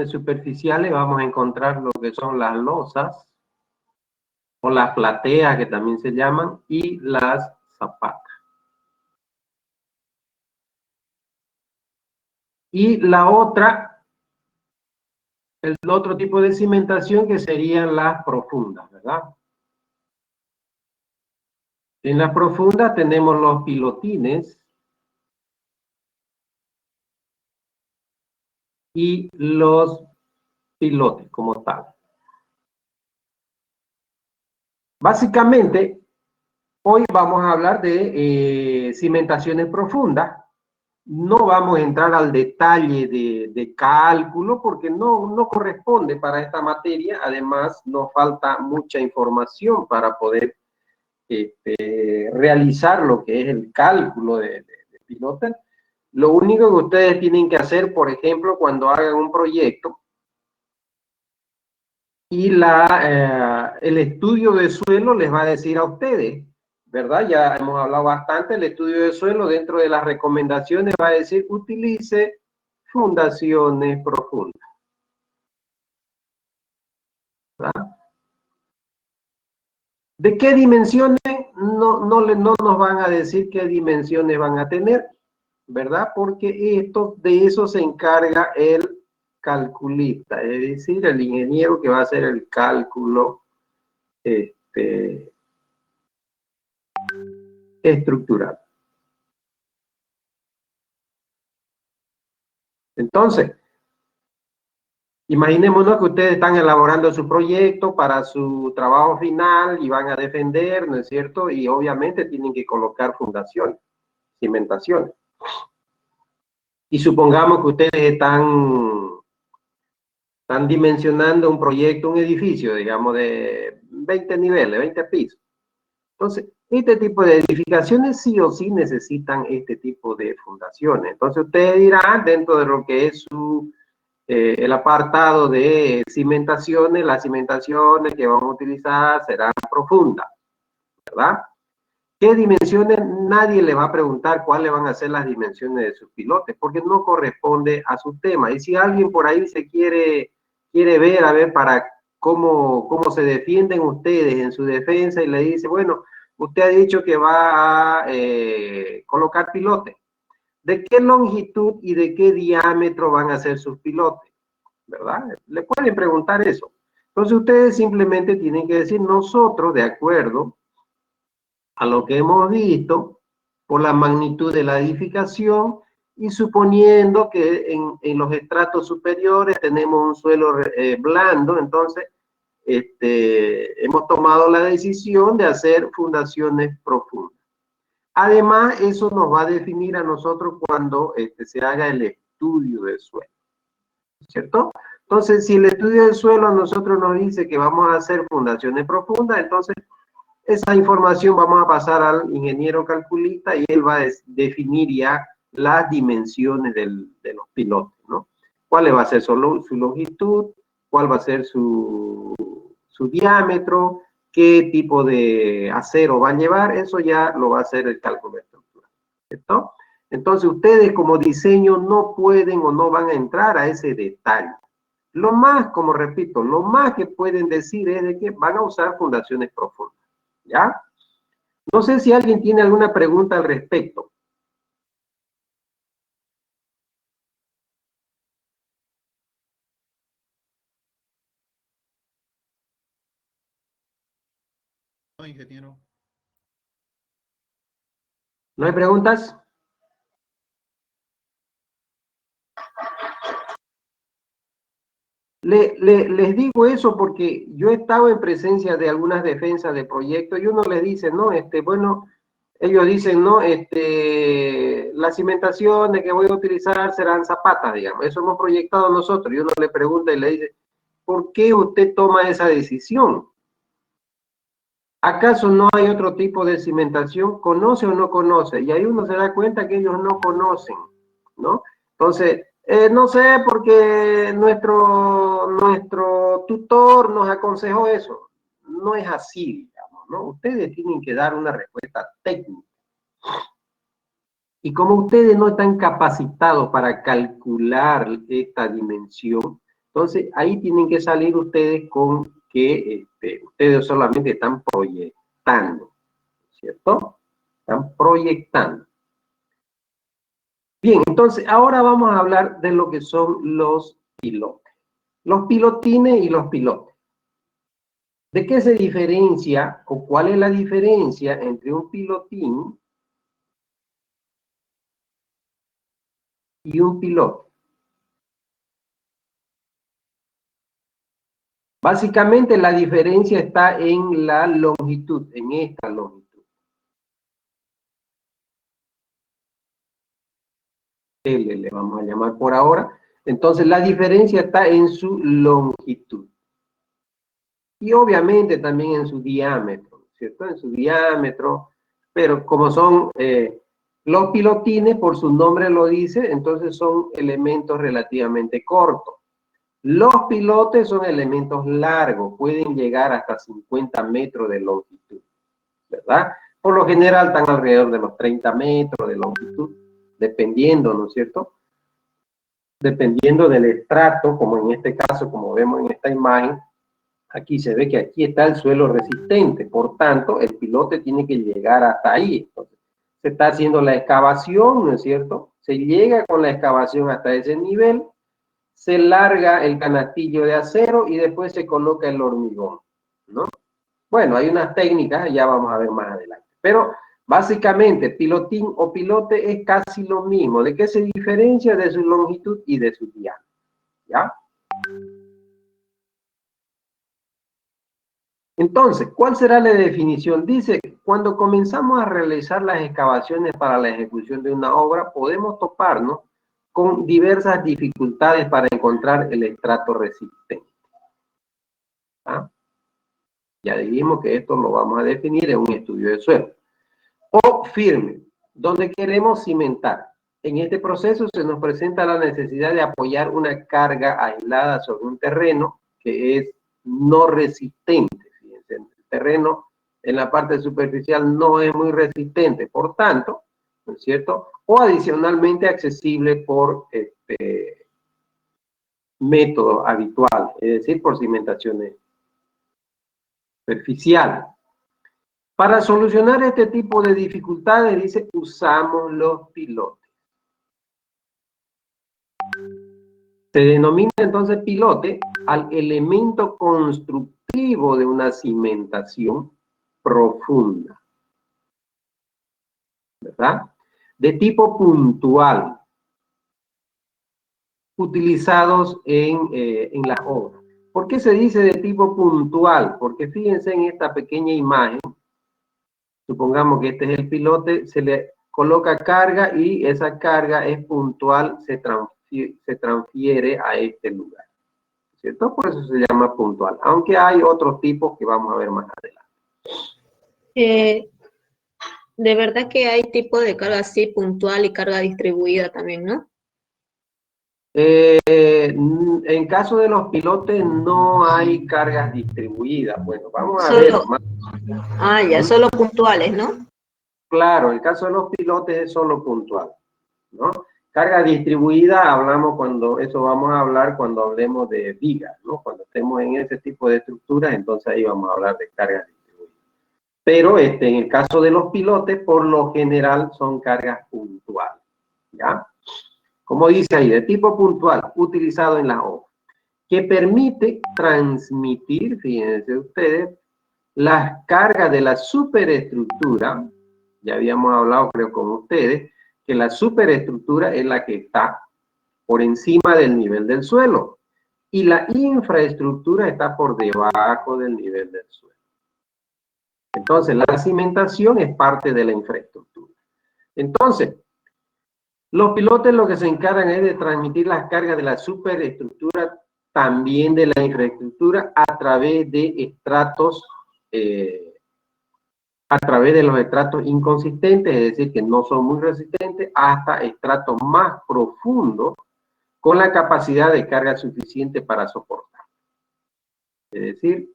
superficiales vamos a encontrar lo que son las losas o las plateas, que también se llaman, y las zapatas. Y la otra, el otro tipo de cimentación que serían las profundas, ¿verdad? En las profundas tenemos los pilotines y los pilotes como tal. Básicamente, hoy vamos a hablar de cimentaciones profundas. No vamos a entrar al detalle de cálculo porque no corresponde para esta materia. Además, nos falta mucha información para poder realizar lo que es el cálculo de pilotes. Lo único que ustedes tienen que hacer, por ejemplo, cuando hagan un proyecto y el estudio de suelo les va a decir a ustedes, ¿verdad? Ya hemos hablado bastante, el estudio de suelo dentro de las recomendaciones va a decir utilice fundaciones profundas, ¿verdad? ¿De qué dimensiones? No nos van a decir qué dimensiones van a tener, ¿verdad? Porque de eso se encarga el calculista, es decir, el ingeniero que va a hacer el cálculo estructural. Entonces, imaginémonos que ustedes están elaborando su proyecto para su trabajo final y van a defender, ¿no es cierto? Y obviamente tienen que colocar fundaciones, cimentaciones. Y supongamos que ustedes están dimensionando un proyecto, un edificio, digamos, de 20 niveles, 20 pisos. Entonces, este tipo de edificaciones sí o sí necesitan este tipo de fundaciones. Entonces, ustedes dirán, dentro de lo que es el apartado de cimentaciones, las cimentaciones que vamos a utilizar serán profundas, ¿verdad? ¿Qué dimensiones? Nadie le va a preguntar cuáles van a ser las dimensiones de sus pilotes, porque no corresponde a su tema. Y si alguien por ahí se quiere ver, a ver, para cómo se defienden ustedes en su defensa y le dice, bueno, usted ha dicho que va a colocar pilotes. ¿De qué longitud y de qué diámetro van a ser sus pilotes? ¿Verdad? Le pueden preguntar eso. Entonces ustedes simplemente tienen que decir, nosotros, de acuerdo a lo que hemos visto, por la magnitud de la edificación y suponiendo que en los estratos superiores tenemos un suelo blando, entonces hemos tomado la decisión de hacer fundaciones profundas. Además, eso nos va a definir a nosotros cuando se haga el estudio del suelo, ¿cierto? Entonces, si el estudio del suelo a nosotros nos dice que vamos a hacer fundaciones profundas, entonces esa información vamos a pasar al ingeniero calculista y él va a definir ya las dimensiones de los pilotes, ¿no? ¿Cuál va a ser su longitud? ¿Cuál va a ser su diámetro? ¿Qué tipo de acero va a llevar? Eso ya lo va a hacer el cálculo estructural, ¿cierto? Entonces, ustedes como diseño no pueden o no van a entrar a ese detalle. Lo más, como repito, lo más que pueden decir es de que van a usar fundaciones profundas, ¿ya? No sé si alguien tiene alguna pregunta al respecto. No, ingeniero. ¿No hay preguntas? Les digo eso porque yo he estado en presencia de algunas defensas de proyectos y uno les dice, no, bueno, ellos dicen, no, las cimentaciones que voy a utilizar serán zapatas, digamos, eso hemos proyectado nosotros, y uno le pregunta y le dice, ¿por qué usted toma esa decisión? ¿Acaso no hay otro tipo de cimentación? ¿Conoce o no conoce? Y ahí uno se da cuenta que ellos no conocen, ¿no? Entonces, no sé porque nuestro tutor nos aconsejó eso. No es así, digamos, ¿no? Ustedes tienen que dar una respuesta técnica. Y como ustedes no están capacitados para calcular esta dimensión, Entonces, ahí tienen que salir ustedes con que ustedes solamente están proyectando, ¿cierto? Están proyectando. Bien, entonces, ahora vamos a hablar de lo que son los pilotes. Los pilotines y los pilotes. ¿De qué se diferencia o cuál es la diferencia entre un pilotín y un pilote? Básicamente la diferencia está en la longitud, en esta longitud. L le vamos a llamar por ahora. Entonces la diferencia está en su longitud. Y obviamente también en su diámetro, ¿cierto? En su diámetro, pero como son los pilotines, por su nombre lo dice, entonces son elementos relativamente cortos. Los pilotes son elementos largos, pueden llegar hasta 50 metros de longitud, ¿verdad? Por lo general están alrededor de los 30 metros de longitud, dependiendo, ¿no es cierto? Dependiendo del estrato, como en este caso, como vemos en esta imagen, aquí se ve que aquí está el suelo resistente, por tanto, el pilote tiene que llegar hasta ahí. Entonces, se está haciendo la excavación, ¿no es cierto? Se llega con la excavación hasta ese nivel, se larga el canastillo de acero y después se coloca el hormigón, ¿no? Bueno, hay unas técnicas, ya vamos a ver más adelante. Pero básicamente, pilotín o pilote es casi lo mismo. ¿De qué se diferencia? De su longitud y de su diámetro, ¿ya? Entonces, ¿cuál será la definición? Dice, cuando comenzamos a realizar las excavaciones para la ejecución de una obra, podemos toparnos con diversas dificultades para encontrar el estrato resistente. ¿Ah? Ya dijimos que esto lo vamos a definir en un estudio de suelo. O firme, donde queremos cimentar. En este proceso se nos presenta la necesidad de apoyar una carga aislada sobre un terreno que es no resistente. Fíjense, el terreno en la parte superficial no es muy resistente, por tanto, ¿no es cierto? O adicionalmente accesible por método habitual, es decir, por cimentaciones superficiales. Para solucionar este tipo de dificultades, dice, usamos los pilotes. Se denomina entonces pilote al elemento constructivo de una cimentación profunda, ¿verdad? De tipo puntual, utilizados en las obras. ¿Por qué se dice de tipo puntual? Porque fíjense en esta pequeña imagen. Supongamos que este es el pilote, se le coloca carga y esa carga es puntual, se transfiere a este lugar, ¿cierto? Por eso se llama puntual, aunque hay otros tipos que vamos a ver más adelante. De verdad que hay tipo de carga así puntual y carga distribuida también, ¿no? En caso de los pilotes no hay cargas distribuidas. Bueno, vamos a ver más. Ah, ya, solo puntuales, ¿no? Claro, el caso de los pilotes es solo puntual, ¿no? Carga distribuida hablamos cuando, eso vamos a hablar cuando hablemos de vigas, ¿no? Cuando estemos en ese tipo de estructuras, entonces ahí vamos a hablar de cargas distribuidas. Pero en el caso de los pilotes, por lo general son cargas puntuales, ¿ya? Como dice ahí, de tipo puntual, utilizado en la obra, que permite transmitir, fíjense ustedes, las cargas de la superestructura. Ya habíamos hablado, creo, con ustedes, que la superestructura es la que está por encima del nivel del suelo y la infraestructura está por debajo del nivel del suelo. Entonces, la cimentación es parte de la infraestructura. Entonces, los pilotes lo que se encargan es de transmitir las cargas de la superestructura, también de la infraestructura, a través de estratos, a través de los estratos inconsistentes, es decir, que no son muy resistentes, hasta estratos más profundos, con la capacidad de carga suficiente para soportar. Es decir,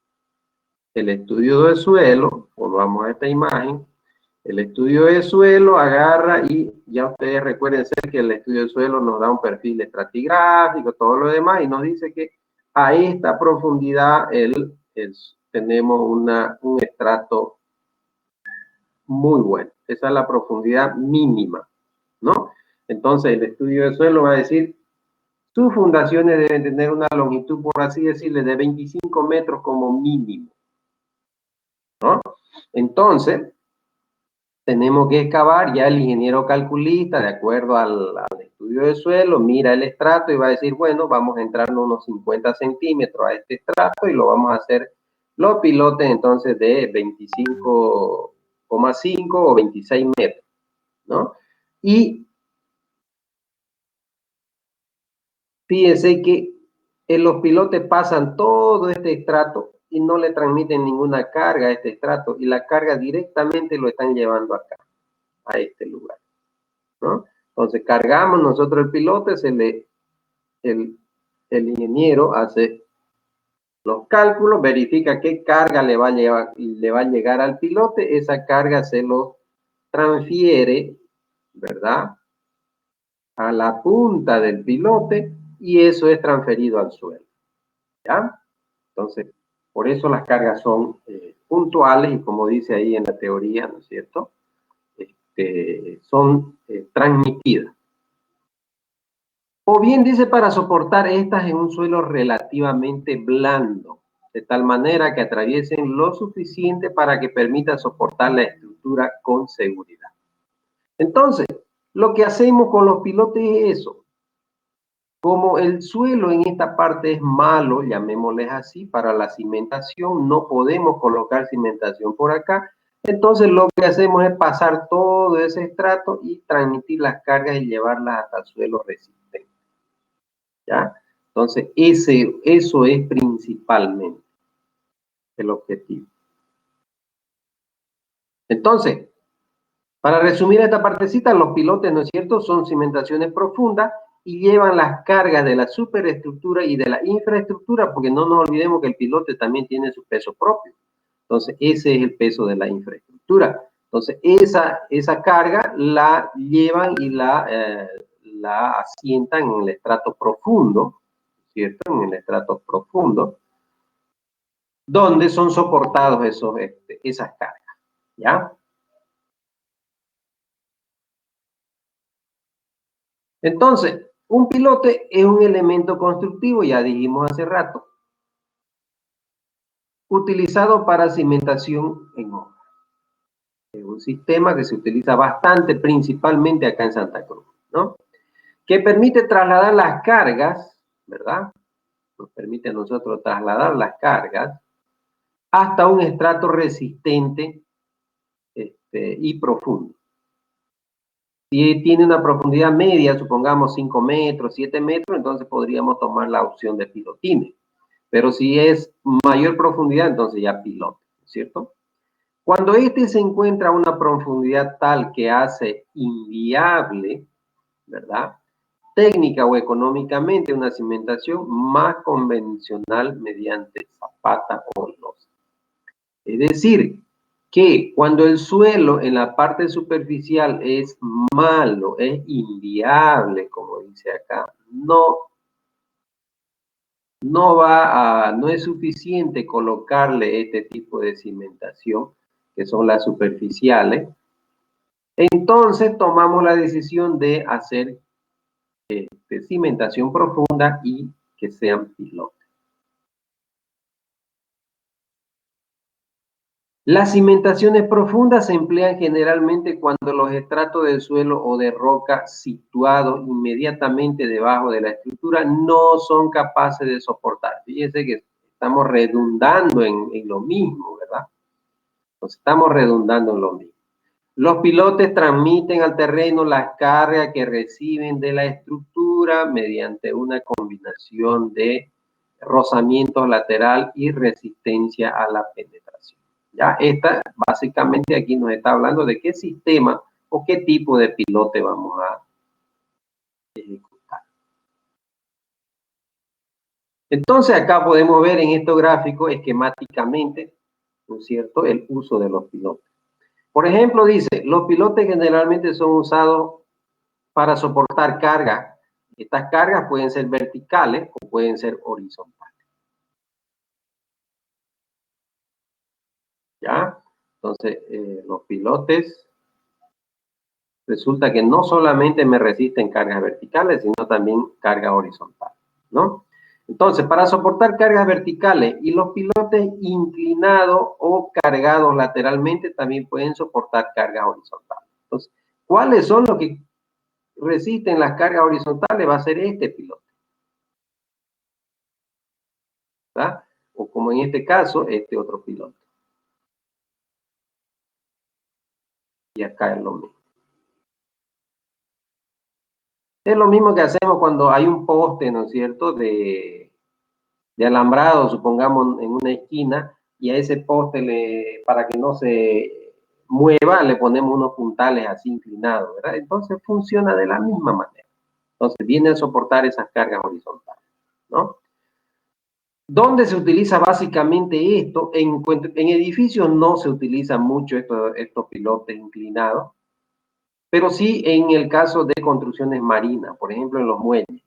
el estudio del suelo, volvamos a esta imagen, el estudio de suelo agarra y ya ustedes recuerden ser que el estudio de suelo nos da un perfil estratigráfico, todo lo demás, y nos dice que a esta profundidad tenemos un estrato muy bueno. Esa es la profundidad mínima, ¿no? Entonces, el estudio de suelo va a decir, sus fundaciones deben tener una longitud, por así decirle, de 25 metros como mínimo, ¿no? Entonces, tenemos que excavar, ya el ingeniero calculista, de acuerdo al estudio de suelo, mira el estrato y va a decir, bueno, vamos a entrar unos 50 centímetros a este estrato y lo vamos a hacer los pilotes entonces de 25,5 o 26 metros, ¿no? Y fíjense que los pilotes pasan todo este estrato y no le transmiten ninguna carga a este estrato y la carga directamente lo están llevando acá, a este lugar, ¿no? Entonces cargamos nosotros el pilote, el ingeniero hace los cálculos, verifica qué carga le va a llegar al pilote, esa carga se lo transfiere, ¿verdad?, a la punta del pilote y eso es transferido al suelo, ¿ya? Entonces, por eso las cargas son puntuales y como dice ahí en la teoría, ¿no es cierto?, son transmitidas. O bien dice para soportar estas en un suelo relativamente blando, de tal manera que atraviesen lo suficiente para que permita soportar la estructura con seguridad. Entonces, lo que hacemos con los pilotes es eso. Como el suelo en esta parte es malo, llamémosles así, para la cimentación, no podemos colocar cimentación por acá, entonces lo que hacemos es pasar todo ese estrato y transmitir las cargas y llevarlas hasta el suelo resistente, ¿ya? Entonces, eso es principalmente el objetivo. Entonces, para resumir esta partecita, los pilotes, ¿no es cierto?, son cimentaciones profundas y llevan las cargas de la superestructura y de la infraestructura, porque no nos olvidemos que el pilote también tiene su peso propio. Entonces, ese es el peso de la infraestructura. Entonces, esa carga la llevan y la asientan en el estrato profundo, ¿cierto? En el estrato profundo, donde son soportados esas cargas, ¿ya? Entonces, un pilote es un elemento constructivo, ya dijimos hace rato, utilizado para cimentación en obra. Es un sistema que se utiliza bastante, principalmente acá en Santa Cruz, ¿no? Que permite trasladar las cargas, ¿verdad? Nos permite a nosotros trasladar las cargas hasta un estrato resistente y profundo. Si tiene una profundidad media, supongamos 5 metros, 7 metros, entonces podríamos tomar la opción de pilotines. Pero si es mayor profundidad, entonces ya pilote, ¿cierto? Cuando se encuentra a una profundidad tal que hace inviable, ¿verdad?, técnica o económicamente una cimentación más convencional mediante zapata o losa. Es decir, que cuando el suelo en la parte superficial es malo, es inviable, como dice acá, no es suficiente colocarle este tipo de cimentación, que son las superficiales, entonces tomamos la decisión de hacer cimentación profunda y que sean pilotes. Las cimentaciones profundas se emplean generalmente cuando los estratos del suelo o de roca situados inmediatamente debajo de la estructura no son capaces de soportar. Fíjense que estamos redundando en lo mismo, ¿verdad? Nos estamos redundando en lo mismo. Los pilotes transmiten al terreno las cargas que reciben de la estructura mediante una combinación de rozamiento lateral y resistencia a la penetración. Ya, esta básicamente aquí nos está hablando de qué sistema o qué tipo de pilote vamos a ejecutar. Entonces acá podemos ver en estos gráficos esquemáticamente, ¿no es cierto?, el uso de los pilotes. Por ejemplo, dice, los pilotes generalmente son usados para soportar cargas. Estas cargas pueden ser verticales o pueden ser horizontales. ¿Ya? Entonces, los pilotes, resulta que no solamente me resisten cargas verticales, sino también carga horizontal, ¿no? Entonces, para soportar cargas verticales y los pilotes inclinados o cargados lateralmente también pueden soportar cargas horizontales. Entonces, ¿cuáles son los que resisten las cargas horizontales? Va a ser este pilote, ¿verdad? O como en este caso, este otro piloto. Y acá es lo mismo. Es lo mismo que hacemos cuando hay un poste, ¿no es cierto?, de alambrado, supongamos, en una esquina, y a ese poste, para que no se mueva, le ponemos unos puntales así inclinados, ¿verdad? Entonces funciona de la misma manera. Entonces viene a soportar esas cargas horizontales, ¿no? ¿Dónde se utiliza básicamente esto? En edificios no se utiliza mucho estos pilotes inclinados, pero sí en el caso de construcciones marinas, por ejemplo en los muelles,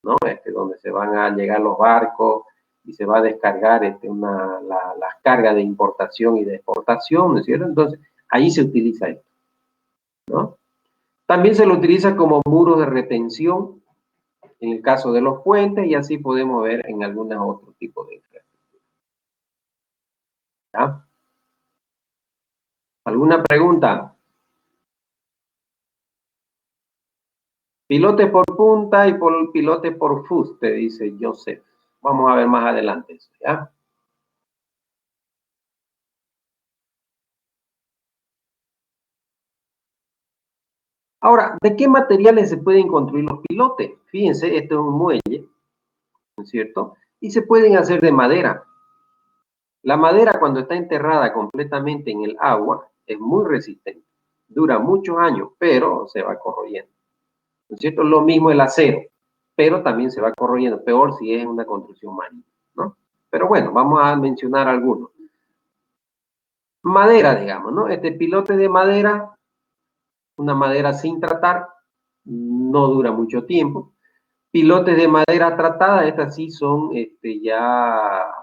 ¿no? Donde se van a llegar los barcos y se va a descargar las cargas de importación y de exportación, ¿no es cierto? Entonces, ahí se utiliza esto, ¿no? También se lo utiliza como muros de retención en el caso de los puentes, y así podemos ver en algunos otros tipos de infraestructura. ¿Ya? ¿Alguna pregunta? Pilote por punta y pilote por fuste, dice Joseph. Vamos a ver más adelante eso, ¿ya? Ahora, ¿de qué materiales se pueden construir los pilotes? Fíjense, esto es un muelle, ¿no es cierto? Y se pueden hacer de madera. La madera, cuando está enterrada completamente en el agua, es muy resistente. Dura muchos años, pero se va corroyendo, ¿no es cierto? Lo mismo el acero, pero también se va corroyendo, peor si es una construcción marina, ¿no? Pero bueno, vamos a mencionar algunos. Madera, digamos, ¿no? Este pilote de madera, una madera sin tratar, no dura mucho tiempo. Pilotes de madera tratada, estas sí son ya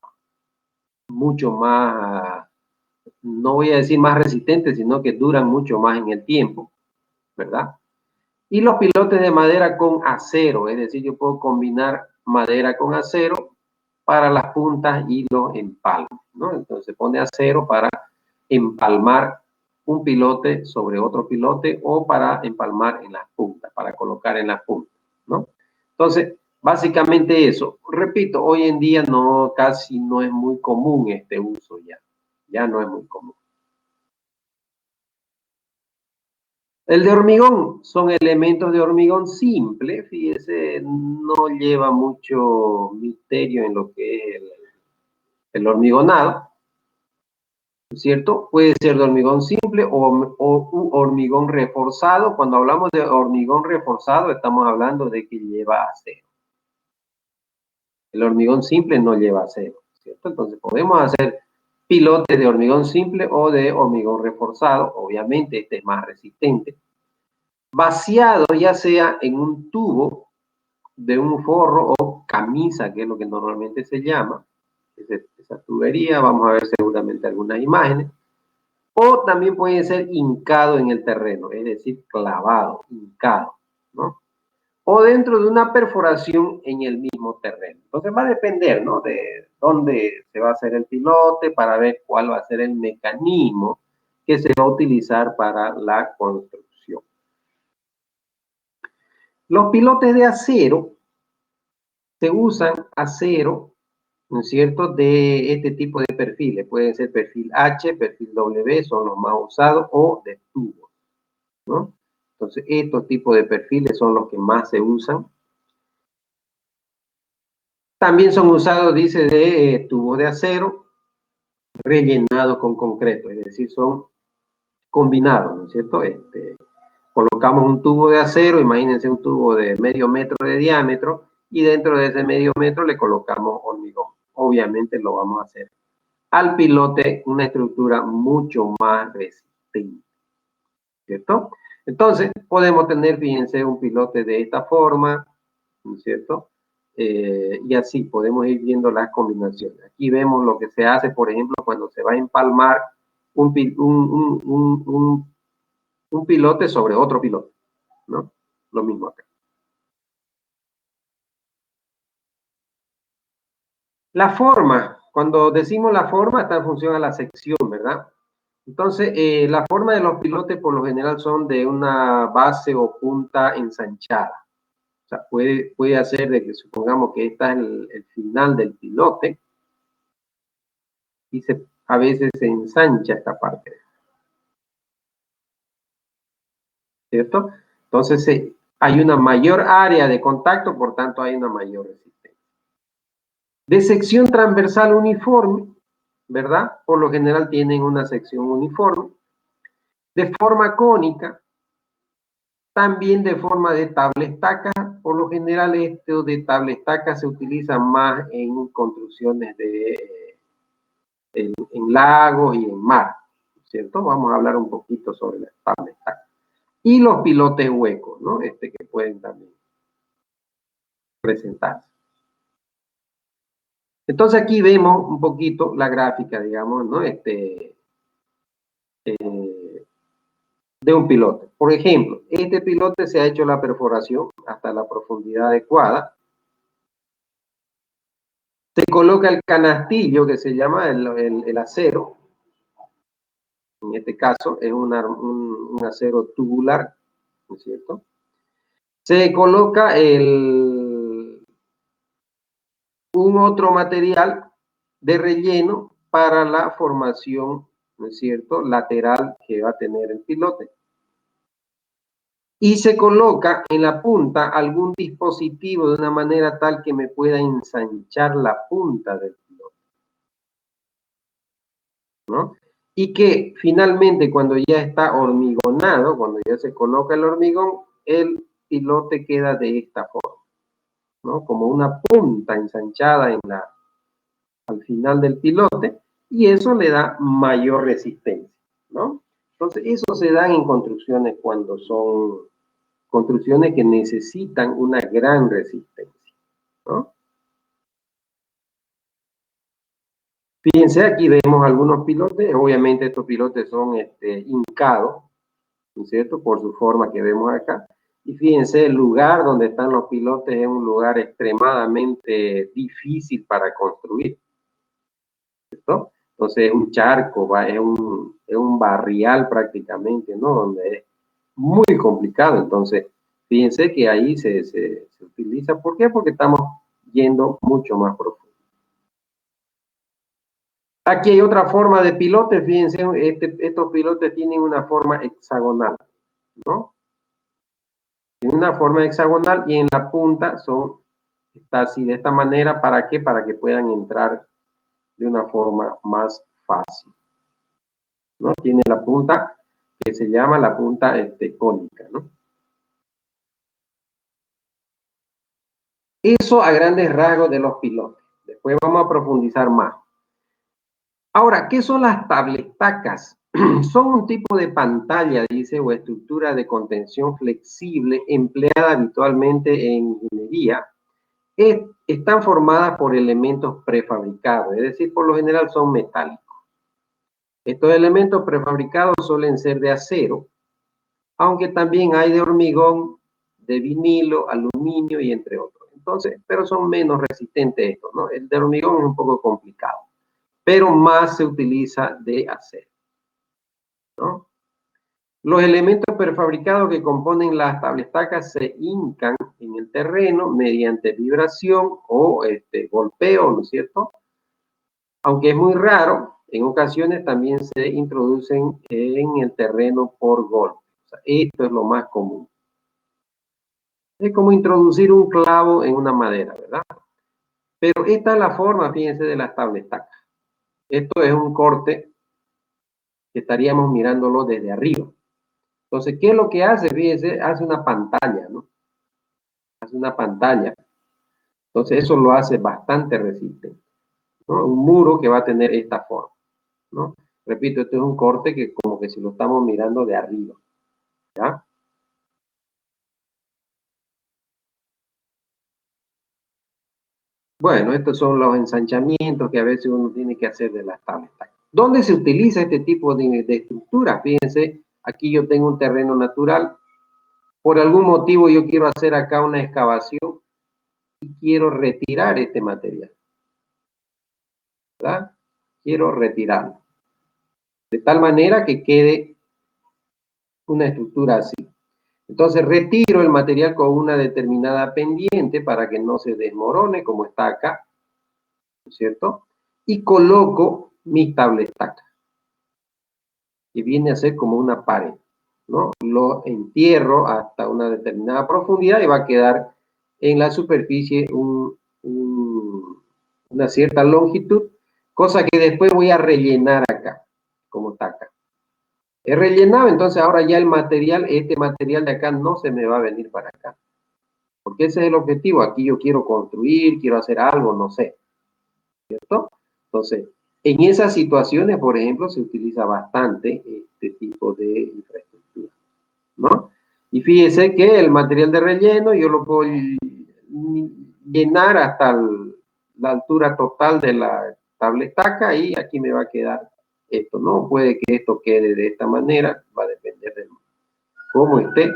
mucho más, no voy a decir más resistentes, sino que duran mucho más en el tiempo, ¿verdad? Y los pilotes de madera con acero, es decir, yo puedo combinar madera con acero para las puntas y los empalmes, ¿no? Entonces se pone acero para empalmar un pilote sobre otro pilote o para empalmar en las puntas, para colocar en las puntas, ¿no? Entonces, básicamente eso. Repito, hoy en día casi no es muy común este uso ya no es muy común. El de hormigón son elementos de hormigón simple, fíjese, no lleva mucho misterio en lo que es el hormigonado, ¿cierto? Puede ser de hormigón simple o hormigón reforzado. Cuando hablamos de hormigón reforzado, estamos hablando de que lleva acero. El hormigón simple no lleva acero, ¿cierto? Entonces podemos hacer pilotes de hormigón simple o de hormigón reforzado. Obviamente este es más resistente. Vaciado ya sea en un tubo de un forro o camisa, que es lo que normalmente se llama, esa tubería. Vamos a ver seguramente algunas imágenes. O también puede ser hincado en el terreno, es decir, clavado, hincado, ¿no? O dentro de una perforación en el mismo terreno. Entonces va a depender, ¿no?, de dónde se va a hacer el pilote, para ver cuál va a ser el mecanismo que se va a utilizar para la construcción. Los pilotes de acero, se usan acero, ¿no es cierto?, de este tipo de perfiles. Pueden ser perfil H, perfil W, son los más usados, o de tubo, ¿no? Entonces, estos tipos de perfiles son los que más se usan. También son usados, dice, de tubos de acero rellenados con concreto, es decir, son combinados, ¿no es cierto? Colocamos un tubo de acero, imagínense un tubo de medio metro de diámetro, y dentro de ese medio metro le colocamos hormigón. Obviamente lo vamos a hacer al pilote una estructura mucho más resistente, ¿cierto? Entonces, podemos tener, fíjense, un pilote de esta forma, ¿no es cierto? y así podemos ir viendo las combinaciones. Aquí vemos lo que se hace, por ejemplo, cuando se va a empalmar un pilote sobre otro pilote, ¿no? Lo mismo acá. La forma, cuando decimos la forma, está en función a la sección, ¿verdad? Entonces, la forma de los pilotes por lo general son de una base o punta ensanchada. O sea, puede hacer de que supongamos que esta es el final del pilote y a veces se ensancha esta parte, ¿cierto? Entonces, hay una mayor área de contacto, por tanto hay una mayor resistencia. De sección transversal uniforme, ¿verdad? Por lo general tienen una sección uniforme. De forma cónica, también de forma de tabla estaca. Por lo general esto de tabla estaca se utiliza más en construcciones en lagos y en mar, ¿cierto? Vamos a hablar un poquito sobre la tabla estaca. Y los pilotes huecos, ¿no? Que pueden también presentarse. Entonces aquí vemos un poquito la gráfica, digamos, ¿no? De un pilote. Por ejemplo, este pilote se ha hecho la perforación hasta la profundidad adecuada. Se coloca el canastillo que se llama el acero. En este caso es un acero tubular, ¿no es cierto? Se coloca un otro material de relleno para la formación, ¿no es cierto?, lateral que va a tener el pilote. Y se coloca en la punta algún dispositivo de una manera tal que me pueda ensanchar la punta del pilote, ¿no? Y que finalmente cuando ya está hormigonado, cuando ya se coloca el hormigón, el pilote queda de esta forma, ¿no? Como una punta ensanchada al final del pilote, y eso le da mayor resistencia, ¿no? Entonces, eso se da en construcciones cuando son construcciones que necesitan una gran resistencia, ¿no? Fíjense, aquí vemos algunos pilotes, obviamente estos pilotes son hincados, ¿no es cierto?, por su forma que vemos acá. Y fíjense, el lugar donde están los pilotes es un lugar extremadamente difícil para construir, ¿cierto? Entonces es un charco, es un barrial prácticamente, ¿no? Donde es muy complicado. Entonces, fíjense que ahí se utiliza. ¿Por qué? Porque estamos yendo mucho más profundo. Aquí hay otra forma de pilote. Fíjense, estos pilotes tienen una forma hexagonal, ¿no? Tienen una forma hexagonal y en la punta está así de esta manera. ¿Para qué? Para que puedan entrar de una forma más fácil, ¿no? Tiene la punta que se llama la punta cónica, ¿no? Eso a grandes rasgos de los pilotes. Después vamos a profundizar más. Ahora, ¿qué son las tabletacas? Son un tipo de pantalla, dice, o estructura de contención flexible empleada habitualmente en ingeniería. Están formadas por elementos prefabricados, es decir, por lo general son metálicos. Estos elementos prefabricados suelen ser de acero, aunque también hay de hormigón, de vinilo, aluminio y entre otros. Entonces, pero son menos resistentes estos, ¿no? El de hormigón es un poco complicado, pero más se utiliza de acero, ¿no? Los elementos prefabricados que componen las tabletacas se hincan en el terreno mediante vibración o golpeo, ¿no es cierto? Aunque es muy raro, en ocasiones también se introducen en el terreno por golpe. O sea, esto es lo más común. Es como introducir un clavo en una madera, ¿verdad? Pero esta es la forma, fíjense, de las tabletacas. Esto es un corte que estaríamos mirándolo desde arriba. Entonces, ¿qué es lo que hace? Fíjense, hace una pantalla, ¿no? Hace una pantalla. Entonces, eso lo hace bastante resistente, ¿no? Un muro que va a tener esta forma, ¿no? Repito, esto es un corte que como que si lo estamos mirando de arriba, ¿ya? Bueno, estos son los ensanchamientos que a veces uno tiene que hacer de las tablas. ¿Dónde se utiliza este tipo de estructura? Fíjense, aquí yo tengo un terreno natural. Por algún motivo yo quiero hacer acá una excavación y quiero retirar este material, ¿verdad? Quiero retirarlo. De tal manera que quede una estructura así. Entonces retiro el material con una determinada pendiente para que no se desmorone como está acá, ¿no es cierto? Y coloco mis tablestacas, que viene a ser como una pared, ¿no? Lo entierro hasta una determinada profundidad y va a quedar en la superficie una cierta longitud, cosa que después voy a rellenar acá, como está acá. He rellenado, entonces ahora ya el material, este material de acá no se me va a venir para acá. Porque ese es el objetivo. Aquí yo quiero construir, quiero hacer algo, no sé. ¿Cierto? Entonces, en esas situaciones, por ejemplo, se utiliza bastante este tipo de infraestructura, ¿no? Y fíjese que el material de relleno yo lo puedo llenar hasta la altura total de la tabletaca y aquí me va a quedar esto, ¿no? Puede que esto quede de esta manera, va a depender de cómo esté,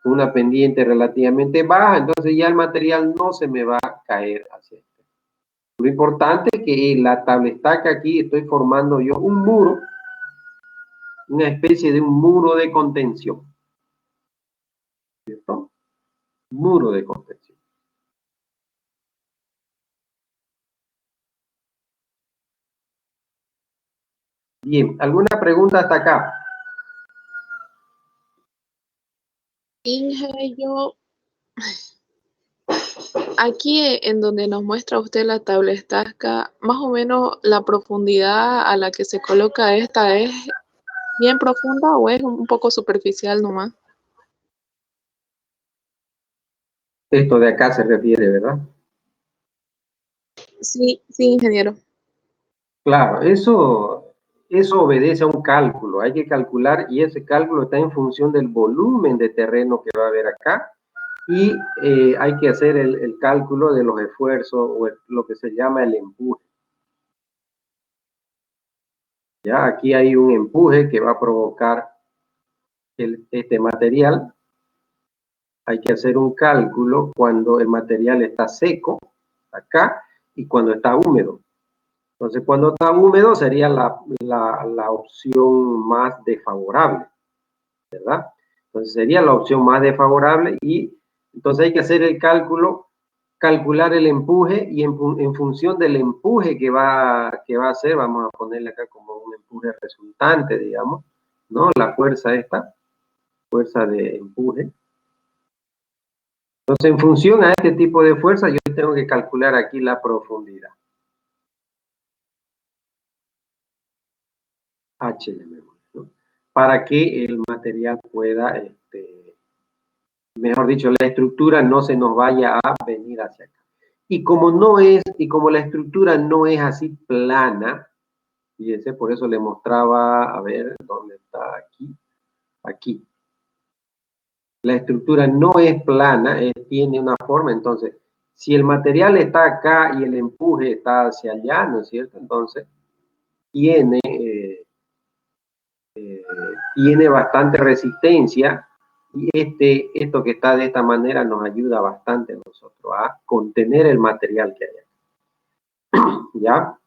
una pendiente relativamente baja, entonces ya el material no se me va a caer hacia esto. Lo importante es que en la tablestaca aquí estoy formando yo un muro, una especie de un muro de contención, ¿cierto? Muro de contención. Bien, ¿alguna pregunta hasta acá? Inge, yo aquí en donde nos muestra usted la tabla estaca, más o menos la profundidad a la que se coloca esta es bien profunda o es un poco superficial nomás. Esto de acá se refiere, ¿verdad? Sí, sí, ingeniero. Claro, eso obedece a un cálculo, hay que calcular y ese cálculo está en función del volumen de terreno que va a haber acá y hay que hacer el cálculo de los esfuerzos o lo que se llama el empuje. Ya aquí hay un empuje que va a provocar este material. Hay que hacer un cálculo cuando el material está seco, acá, y cuando está húmedo. Entonces, cuando está húmedo sería la opción más desfavorable, ¿verdad? Entonces, sería la opción más desfavorable y entonces hay que hacer el cálculo, calcular el empuje y en función del empuje que va a hacer, vamos a ponerle acá como un empuje resultante, digamos, ¿no? La fuerza esta, fuerza de empuje. Entonces, en función a este tipo de fuerza, yo tengo que calcular aquí la profundidad. H, ¿no? Para que el material pueda, mejor dicho, la estructura no se nos vaya a venir hacia acá. Y como la estructura no es así plana, fíjense, por eso le mostraba, a ver, ¿dónde está? Aquí, aquí. La estructura no es plana, tiene una forma, entonces, si el material está acá y el empuje está hacia allá, ¿no es cierto? Entonces, tiene, tiene bastante resistencia y esto que está de esta manera nos ayuda bastante a nosotros a contener el material que hay aquí, ¿ya?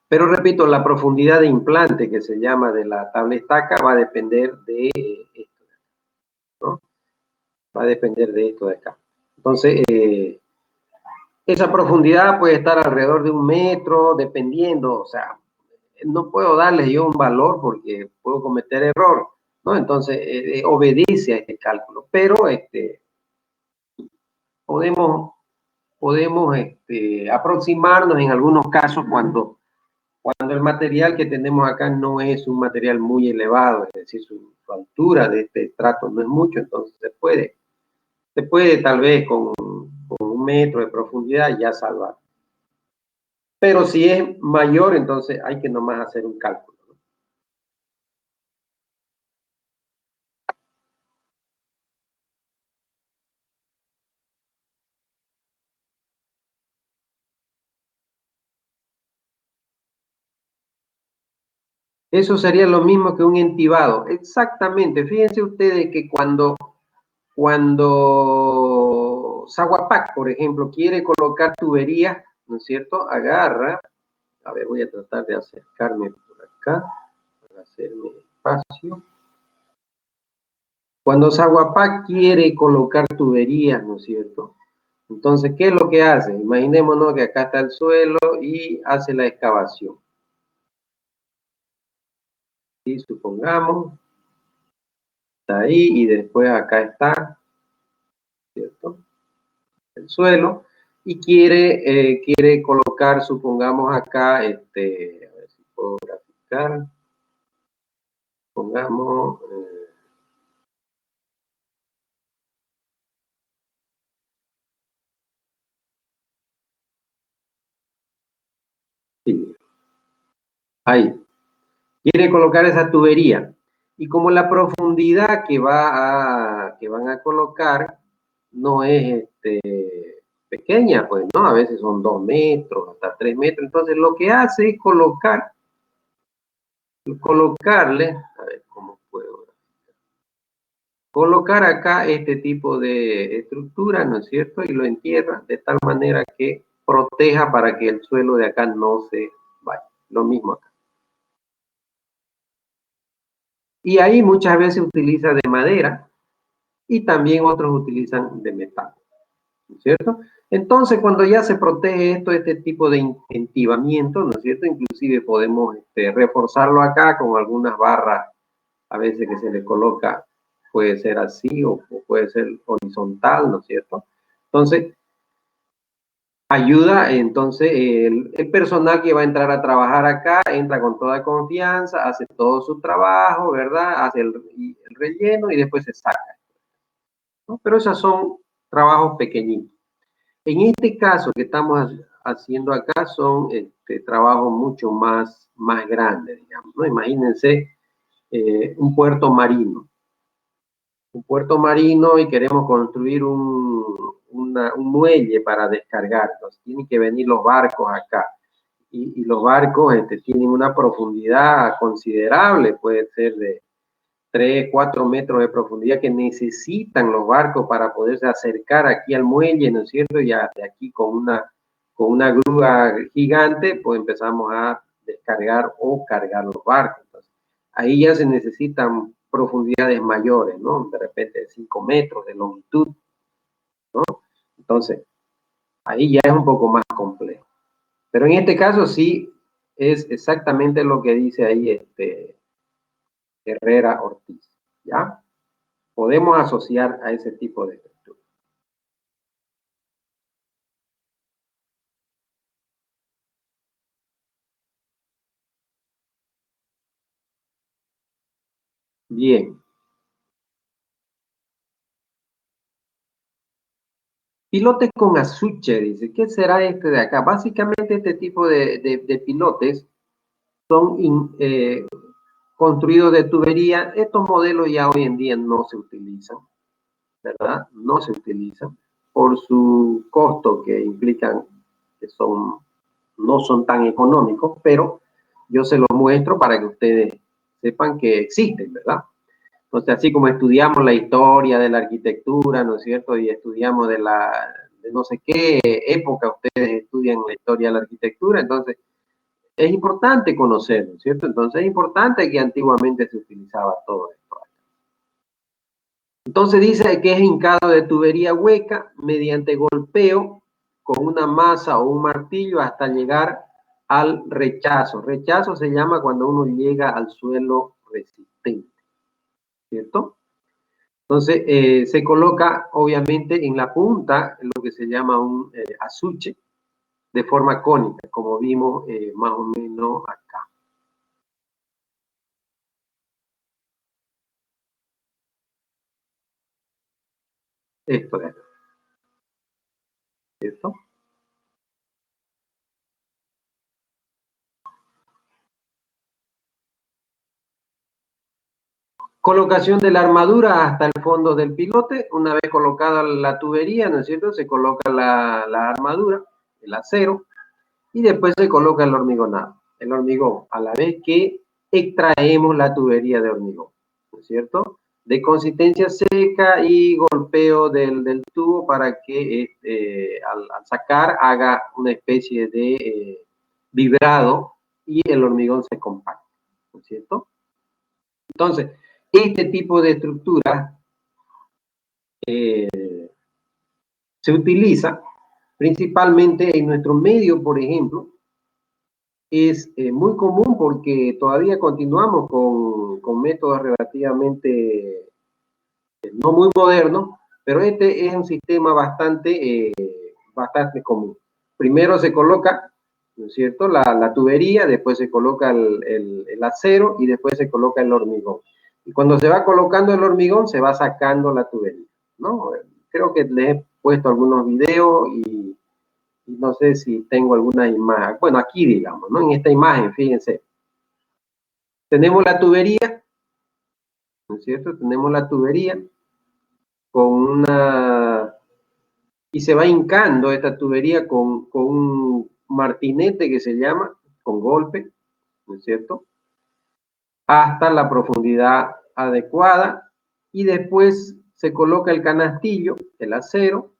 Pero repito, la profundidad de implante que se llama de la tabla estaca va a depender de esto, ¿no? Va a depender de esto de acá. Entonces, esa profundidad puede estar alrededor de 1 metro, dependiendo, o sea, no puedo darle yo un valor porque puedo cometer error, ¿no? Entonces, obedece a este cálculo, pero podemos, podemos aproximarnos en algunos casos cuando el material que tenemos acá no es un material muy elevado, es decir, su altura de este estrato no es mucho, entonces se puede tal vez con 1 metro de profundidad ya salvar. Pero si es mayor, entonces hay que nomás hacer un cálculo, ¿no? Eso sería lo mismo que un entibado. Exactamente. Fíjense ustedes que cuando Saguapac, por ejemplo, quiere colocar tuberías, ¿no es cierto? Agarra, a ver, voy a tratar de acercarme por acá, para hacerme espacio. Cuando Saguapac quiere colocar tuberías, ¿no es cierto? Entonces, ¿qué es lo que hace? Imaginémonos que acá está el suelo y hace la excavación. Y supongamos, está ahí y después acá está, ¿cierto? El suelo y quiere colocar, supongamos acá, a ver si puedo graficar, pongamos, sí, ahí, quiere colocar esa tubería y como la profundidad que van a colocar no es pequeña, pues, ¿no? A veces son 2 metros, hasta 3 metros, entonces lo que hace es colocarle, a ver cómo puedo, colocar acá este tipo de estructura, ¿no es cierto? Y lo entierra de tal manera que proteja para que el suelo de acá no se vaya. Lo mismo acá. Y ahí muchas veces utiliza de madera y también otros utilizan de metal, ¿no es cierto? Entonces, cuando ya se protege esto, este tipo de entibamiento, ¿no es cierto? Inclusive podemos reforzarlo acá con algunas barras, a veces que se le coloca, puede ser así o puede ser horizontal, ¿no es cierto? Entonces, ayuda, entonces, el personal que va a entrar a trabajar acá, entra con toda confianza, hace todo su trabajo, ¿verdad? Hace el relleno y después se saca, ¿no? Pero esos son trabajos pequeñitos. En este caso que estamos haciendo acá son trabajos mucho más grandes, digamos, ¿no? Imagínense un puerto marino. Un puerto marino y queremos construir un muelle para descargar. Entonces, tienen que venir los barcos acá. Y los barcos tienen una profundidad considerable, puede ser de 3, 4 metros de profundidad que necesitan los barcos para poderse acercar aquí al muelle, ¿no es cierto? Ya de aquí con una grúa gigante, pues empezamos a descargar o cargar los barcos. Entonces, ahí ya se necesitan profundidades mayores, ¿no? De repente 5 metros de longitud, ¿no? Entonces, ahí ya es un poco más complejo. Pero en este caso sí es exactamente lo que dice ahí Herrera Ortiz, ¿ya? Podemos asociar a ese tipo de estructura. Bien. Pilotes con azuche, dice. ¿Qué será este de acá? Básicamente este tipo de pilotes son construidos de tubería. Estos modelos ya hoy en día no se utilizan, ¿verdad? No se utilizan por su costo que implican, que no son tan económicos, pero yo se los muestro para que ustedes sepan que existen, ¿verdad? Entonces, así como estudiamos la historia de la arquitectura, ¿no es cierto? Y estudiamos de no sé qué época ustedes estudian la historia de la arquitectura, entonces es importante conocer, ¿no es cierto? Entonces es importante que antiguamente se utilizaba todo esto. Entonces dice que es hincado de tubería hueca mediante golpeo con una masa o un martillo hasta llegar al rechazo. Rechazo se llama cuando uno llega al suelo resistente, ¿cierto? Entonces se coloca obviamente en la punta lo que se llama un azuche de forma cónica, como vimos más o menos acá. Esto de acá, ¿cierto? Colocación de la armadura hasta el fondo del pilote. Una vez colocada la tubería, ¿no es cierto? Se coloca la armadura, el acero, y después se coloca el hormigonado. El hormigón, a la vez que extraemos la tubería de hormigón, ¿no es cierto? De consistencia seca y golpeo del tubo para que al sacar haga una especie de vibrado y el hormigón se compacte, ¿no es cierto? Entonces, este tipo de estructura se utiliza principalmente en nuestro medio, por ejemplo. Es muy común porque todavía continuamos con métodos relativamente no muy modernos, pero este es un sistema bastante común. Primero se coloca, ¿no es cierto?, la tubería, después se coloca el acero y después se coloca el hormigón. Y cuando se va colocando el hormigón, se va sacando la tubería, ¿no? Creo que les he puesto algunos videos y no sé si tengo alguna imagen. Bueno, aquí digamos, ¿no? En esta imagen, fíjense. Tenemos la tubería, ¿no es cierto? Tenemos la tubería con una... Y se va hincando esta tubería con un martinete que se llama, con golpe, ¿no es cierto? Hasta la profundidad adecuada. Y después se coloca el canastillo, el acero.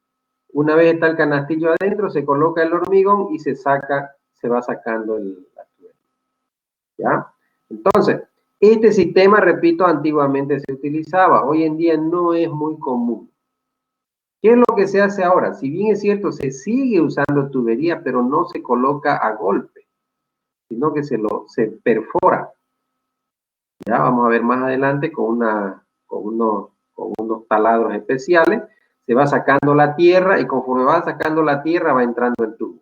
Una vez está el canastillo adentro, se coloca el hormigón y se va sacando la tubería. ¿Ya? Entonces, este sistema, repito, antiguamente se utilizaba, hoy en día no es muy común. ¿Qué es lo que se hace ahora? Si bien es cierto, se sigue usando tubería, pero no se coloca a golpe, sino que se perfora. Ya vamos a ver más adelante con unos taladros especiales, se va sacando la tierra y conforme va sacando la tierra va entrando el tubo.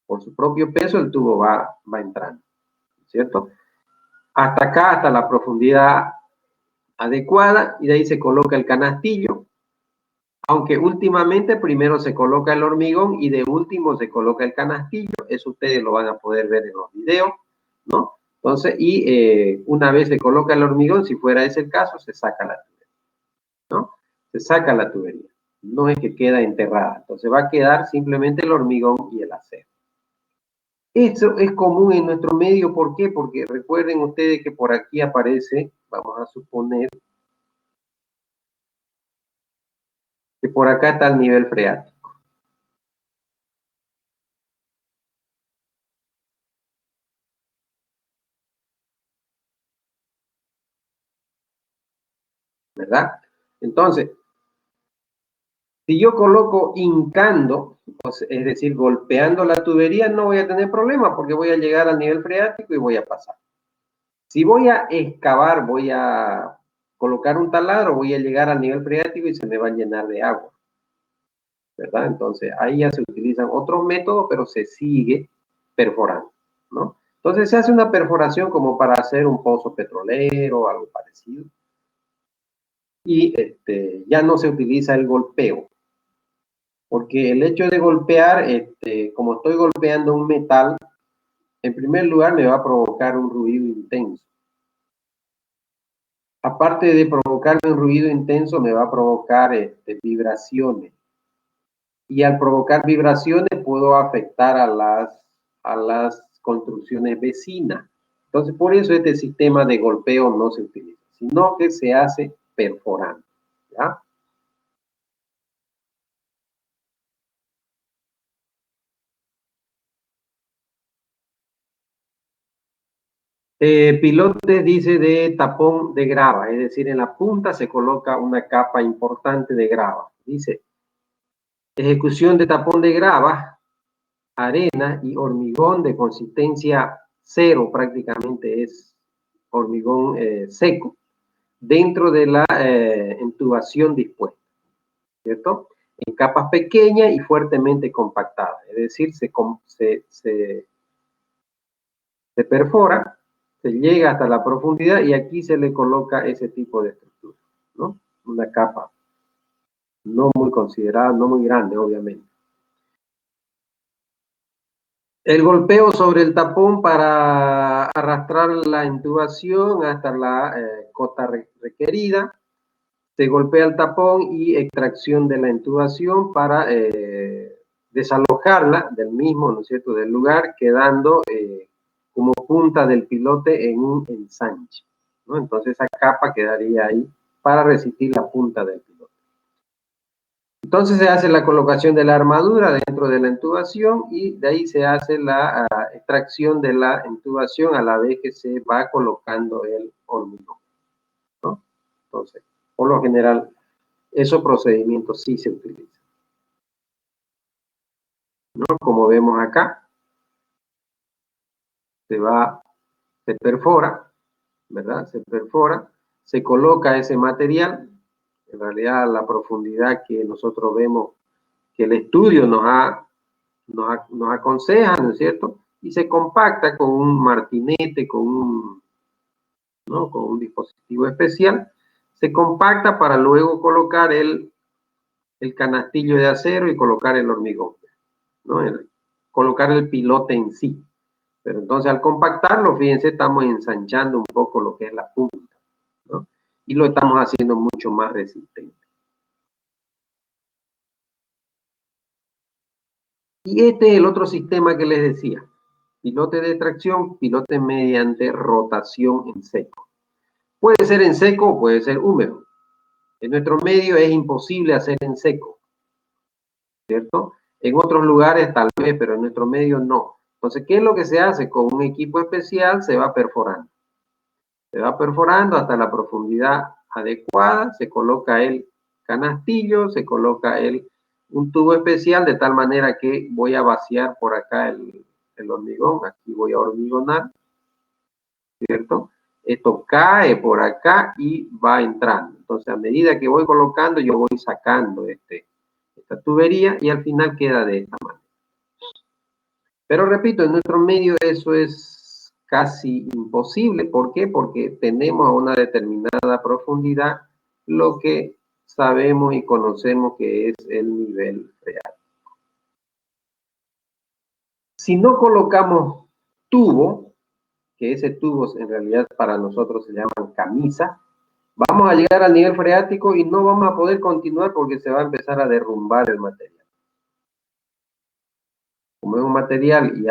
Por su propio peso el tubo va entrando, ¿cierto? Hasta acá, hasta la profundidad adecuada, y de ahí se coloca el canastillo, aunque últimamente primero se coloca el hormigón y de último se coloca el canastillo. Eso ustedes lo van a poder ver en los videos, ¿no? Entonces, una vez se coloca el hormigón, si fuera ese el caso, se saca la tubería, ¿no? Se saca la tubería, no es que queda enterrada, entonces va a quedar simplemente el hormigón y el acero. Esto es común en nuestro medio, ¿por qué? Porque recuerden ustedes que por aquí aparece, vamos a suponer, que por acá está el nivel freático. ¿Verdad? Entonces, si yo coloco hincando, es decir, golpeando la tubería, no voy a tener problema porque voy a llegar al nivel freático y voy a pasar. Si voy a excavar, voy a colocar un taladro, voy a llegar al nivel freático y se me va a llenar de agua, ¿verdad? Entonces, ahí ya se utilizan otros métodos, pero se sigue perforando, ¿no? Entonces, se hace una perforación como para hacer un pozo petrolero o algo parecido. Y ya no se utiliza el golpeo, porque el hecho de golpear, como estoy golpeando un metal, en primer lugar me va a provocar un ruido intenso. Aparte de provocarme un ruido intenso, me va a provocar vibraciones. Y al provocar vibraciones puedo afectar a las construcciones vecinas. Entonces, por eso este sistema de golpeo no se utiliza, sino que se hace perforando, ¿ya? Pilotes dice de tapón de grava, es decir, en la punta se coloca una capa importante de grava. Dice, ejecución de tapón de grava, arena y hormigón de consistencia cero, prácticamente es hormigón seco, dentro de la intubación dispuesta, ¿cierto? En capas pequeñas y fuertemente compactadas, es decir, se perfora, se llega hasta la profundidad y aquí se le coloca ese tipo de estructura, ¿no? Una capa no muy considerada, no muy grande, obviamente. El golpeo sobre el tapón para arrastrar la intubación hasta la cota requerida. Se golpea el tapón y extracción de la intubación para desalojarla del mismo, ¿no es cierto?, del lugar, quedando como punta del pilote en un ensanche, ¿no? Entonces esa capa quedaría ahí para resistir la punta del pilote. Entonces se hace la colocación de la armadura dentro de la intubación y de ahí se hace la extracción de la intubación a la vez que se va colocando el hormigón, ¿no? Entonces, por lo general, esos procedimientos sí se utilizan, ¿no? Como vemos acá, se perfora, ¿verdad? Se perfora, se coloca ese material, en realidad a la profundidad que nosotros vemos que el estudio nos aconseja, ¿no es cierto? Y se compacta con un martinete, ¿no? Con un dispositivo especial, se compacta para luego colocar el canastillo de acero y colocar el hormigón, ¿no? Colocar el pilote en sí. Pero entonces al compactarlo, fíjense, estamos ensanchando un poco lo que es la punta, ¿no? Y lo estamos haciendo mucho más resistente. Y este es el otro sistema que les decía. Pilote de extracción, pilote mediante rotación en seco. Puede ser en seco o puede ser húmedo. En nuestro medio es imposible hacer en seco, ¿cierto? En otros lugares tal vez, pero en nuestro medio no. Entonces, ¿qué es lo que se hace? Con un equipo especial se va perforando. Se va perforando hasta la profundidad adecuada, se coloca el canastillo, se coloca un tubo especial de tal manera que voy a vaciar por acá el hormigón, aquí voy a hormigonar, ¿cierto? Esto cae por acá y va entrando. Entonces, a medida que voy colocando, yo voy sacando esta tubería y al final queda de esta manera. Pero repito, en nuestro medio eso es casi imposible. ¿Por qué? Porque tenemos a una determinada profundidad lo que sabemos y conocemos que es el nivel real. Si no colocamos tubo, que ese tubo en realidad para nosotros se llaman camisa, vamos a llegar al nivel freático y no vamos a poder continuar porque se va a empezar a derrumbar el material. Como es un material y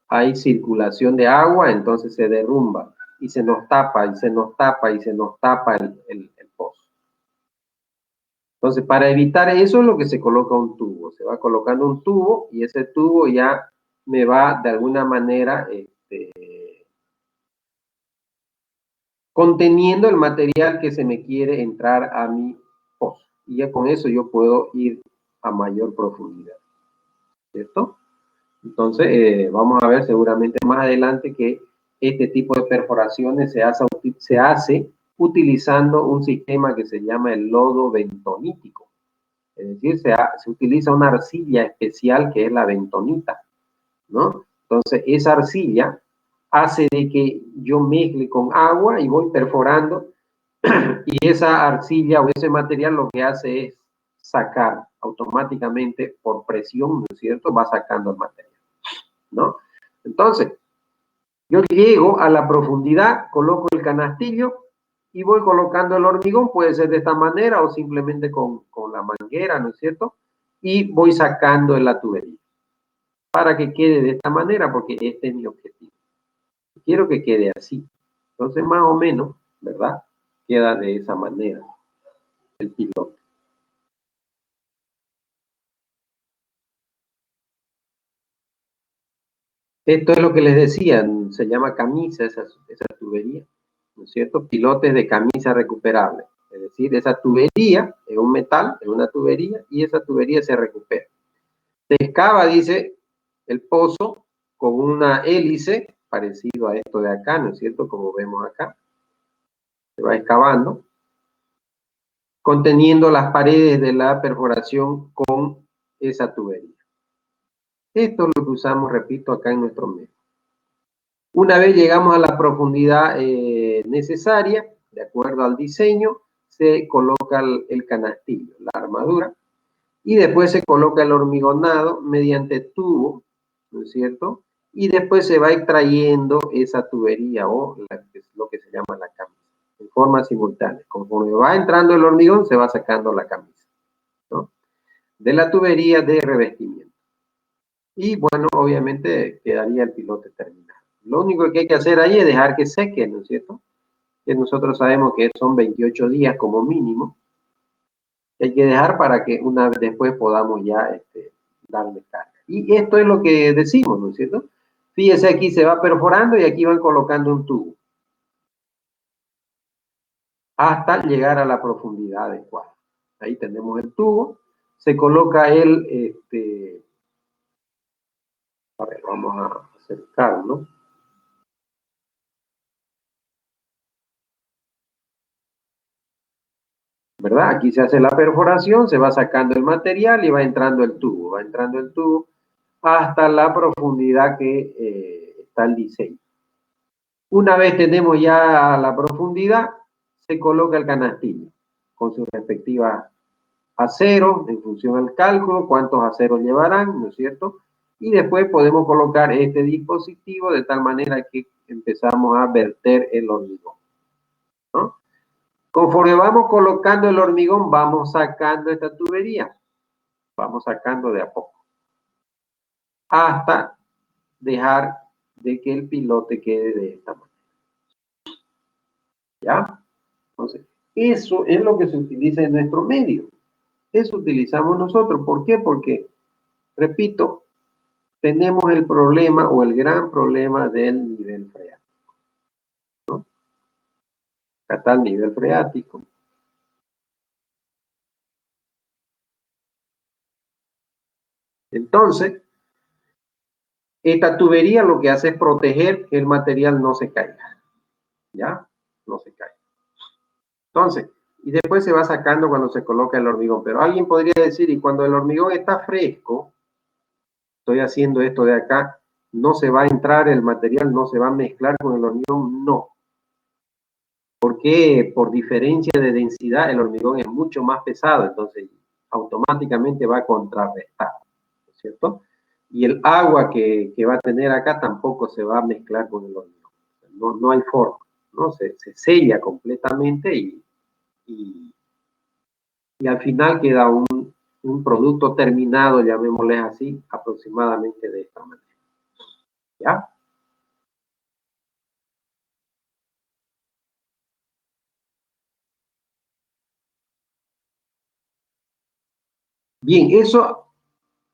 hay circulación de agua, entonces se derrumba y se nos tapa y se nos tapa y se nos tapa el pozo. Entonces, para evitar eso es lo que se coloca un tubo. Se va colocando un tubo y ese tubo ya me va de alguna manera conteniendo el material que se me quiere entrar a mi pozo. Y ya con eso yo puedo ir a mayor profundidad, ¿cierto? Entonces, vamos a ver seguramente más adelante que este tipo de perforaciones se hace utilizando un sistema que se llama el lodo bentonítico. Es decir, se utiliza una arcilla especial que es la bentonita, ¿no? Entonces, esa arcilla hace de que yo mezcle con agua y voy perforando y esa arcilla o ese material lo que hace es sacar automáticamente por presión, ¿no es cierto? Va sacando el material, ¿no? Entonces, yo llego a la profundidad, coloco el canastillo y voy colocando el hormigón, puede ser de esta manera o simplemente con la manguera, ¿no es cierto? Y voy sacando en la tubería para que quede de esta manera, porque este es mi objetivo. Quiero que quede así. Entonces, más o menos, ¿verdad? Queda de esa manera el piloto. Esto es lo que les decía, se llama camisa esa tubería, ¿no es cierto? Pilotes de camisa recuperable. Es decir, esa tubería es un metal, es una tubería, y esa tubería se recupera. Se excava, dice, el pozo con una hélice, parecido a esto de acá, ¿no es cierto? Como vemos acá. Se va excavando, conteniendo las paredes de la perforación con esa tubería. Esto es lo que usamos, repito, acá en nuestro medio. Una vez llegamos a la profundidad necesaria, de acuerdo al diseño, se coloca el canastillo, la armadura, y después se coloca el hormigonado mediante tubo, ¿no es cierto? Y después se va extrayendo esa tubería o lo que se llama la camisa, en forma simultánea. Conforme va entrando el hormigón, se va sacando la camisa, ¿no? De la tubería de revestimiento. Y bueno, obviamente quedaría el pilote terminado. Lo único que hay que hacer ahí es dejar que seque, ¿no es cierto? Que nosotros sabemos que son 28 días como mínimo. Hay que dejar para que una vez después podamos ya darle carga. Y esto es lo que decimos, ¿no es cierto? Fíjese, aquí se va perforando y aquí van colocando un tubo hasta llegar a la profundidad adecuada. Ahí tenemos el tubo, se coloca el, a ver, vamos a acercarlo. ¿Verdad? Aquí se hace la perforación, se va sacando el material y va entrando el tubo, hasta la profundidad que está el diseño. Una vez tenemos ya la profundidad, se coloca el canastillo con sus respectivas aceros en función al cálculo, cuántos aceros llevarán, ¿no es cierto? Y después podemos colocar este dispositivo de tal manera que empezamos a verter el hormigón, ¿no? Conforme vamos colocando el hormigón, vamos sacando esta tubería, vamos sacando de a poco, hasta dejar de que el pilote quede de esta manera. ¿Ya? Entonces, eso es lo que se utiliza en nuestro medio. Eso utilizamos nosotros. ¿Por qué? Porque, repito, tenemos el problema o el gran problema del nivel freático, ¿no? Acá está el nivel freático. Entonces, esta tubería lo que hace es proteger que el material no se caiga. ¿Ya? No se caiga. Entonces, y después se va sacando cuando se coloca el hormigón. Pero alguien podría decir, y cuando el hormigón está fresco, estoy haciendo esto de acá, no se va a entrar el material, no se va a mezclar con el hormigón, no. Porque por diferencia de densidad el hormigón es mucho más pesado, entonces automáticamente va a contrarrestar, ¿no es cierto? Y el agua que va a tener acá tampoco se va a mezclar con el hormigón. No hay forma, ¿no? Se sella completamente y al final queda un producto terminado, llamémosle así, aproximadamente de esta manera. ¿Ya? Bien, eso,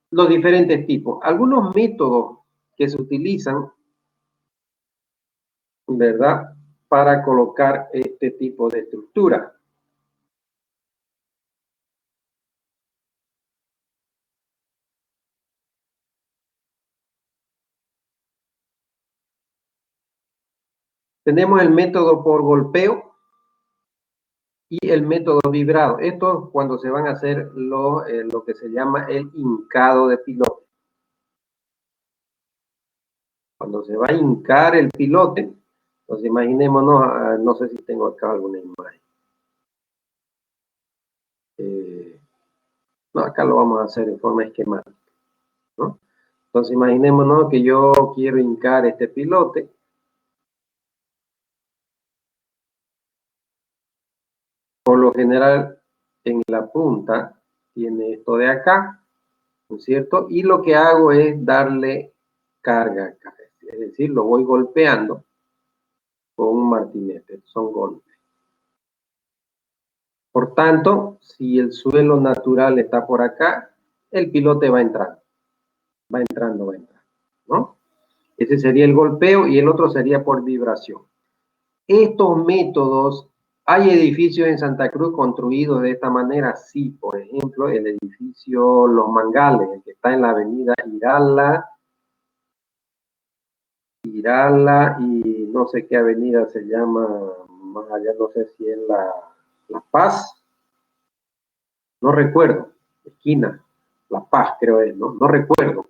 los diferentes tipos. Algunos métodos que se utilizan, ¿verdad?, para colocar este tipo de estructura. Tenemos el método por golpeo y el método vibrado. Esto cuando se van a hacer lo que se llama el hincado de pilote. Cuando se va a hincar el pilote, pues imaginémonos, no sé si tengo acá alguna imagen. No, acá lo vamos a hacer en forma esquemática, ¿no? Entonces imaginémonos que yo quiero hincar este pilote. Por lo general, en la punta tiene esto de acá, ¿no es cierto? Y lo que hago es darle carga acá, es decir, lo voy golpeando con un martinete, son golpes. Por tanto, si el suelo natural está por acá, el pilote va entrando, ¿no? Ese sería el golpeo y el otro sería por vibración. Estos métodos, ¿hay edificios en Santa Cruz construidos de esta manera? Sí, por ejemplo, el edificio Los Mangales, el que está en la avenida Irala y no sé qué avenida se llama, más allá no sé si es La Paz, no recuerdo, esquina, La Paz creo es, no recuerdo,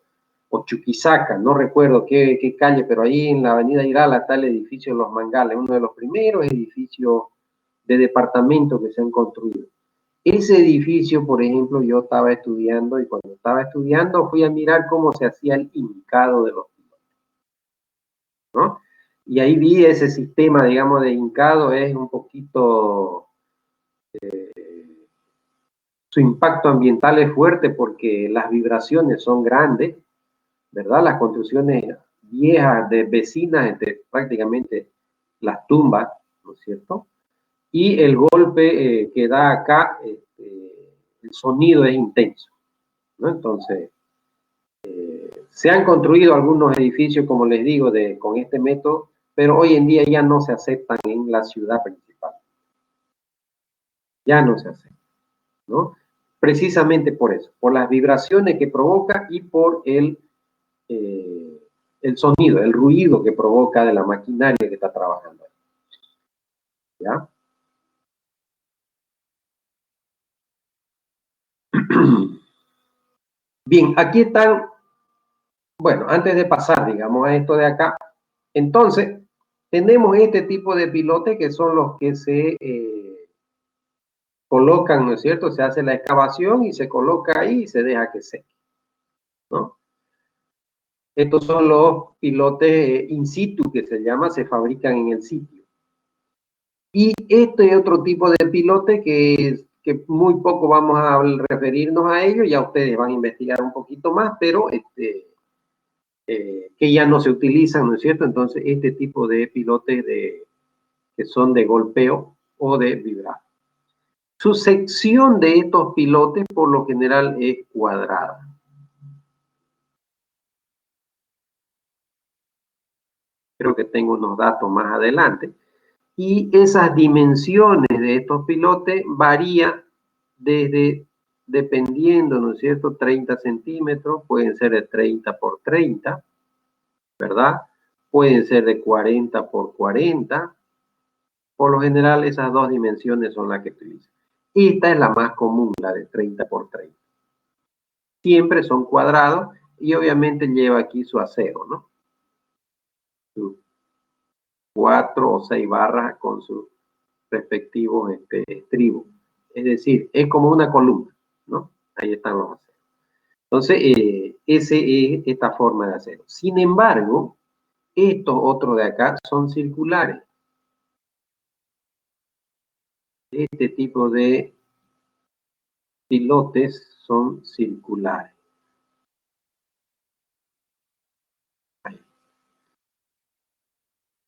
o Chuquisaca, no recuerdo qué calle, pero ahí en la avenida Irala está el edificio Los Mangales, uno de los primeros edificios de departamentos que se han construido. Ese edificio, por ejemplo, yo estaba estudiando y cuando estaba estudiando fui a mirar cómo se hacía el hincado de los pilotes, ¿no? Y ahí vi ese sistema, digamos, de hincado, es un poquito... su impacto ambiental es fuerte porque las vibraciones son grandes, ¿verdad? Las construcciones viejas, de vecinas, entre prácticamente las tumbas, ¿no es cierto? Y el golpe que da acá, el sonido es intenso, ¿no? Entonces, se han construido algunos edificios, como les digo, con este método, pero hoy en día ya no se aceptan en la ciudad principal. Ya no se aceptan, ¿no? Precisamente por eso, por las vibraciones que provoca y por el sonido, el ruido que provoca de la maquinaria que está trabajando ahí. ¿Ya? Bien, aquí están, bueno, antes de pasar, digamos, a esto de acá, entonces, tenemos este tipo de pilotes que son los que se colocan, ¿no es cierto? Se hace la excavación y se coloca ahí y se deja que seque, ¿no? Estos son los pilotes in situ, que se llama, se fabrican en el sitio. Y este otro tipo de pilote que muy poco vamos a referirnos a ello, ya ustedes van a investigar un poquito más, pero que ya no se utilizan, ¿no es cierto? Entonces, este tipo de pilotes que son de golpeo o de vibrar. Su sección de estos pilotes por lo general es cuadrada. Creo que tengo unos datos más adelante. Y esas dimensiones de estos pilotes varían desde, dependiendo, ¿no es cierto?, 30 centímetros, pueden ser de 30 por 30, ¿verdad? Pueden ser de 40 por 40. Por lo general, esas dos dimensiones son las que utilizan. Esta es la más común, la de 30 por 30. Siempre son cuadrados y obviamente lleva aquí su acero, ¿no? Sus 4 o 6 barras con sus respectivos estribos. Es decir, es como una columna, ¿no? Ahí están los aceros. Entonces, esa es esta forma de acero. Sin embargo, estos otros de acá son circulares. Este tipo de pilotes son circulares.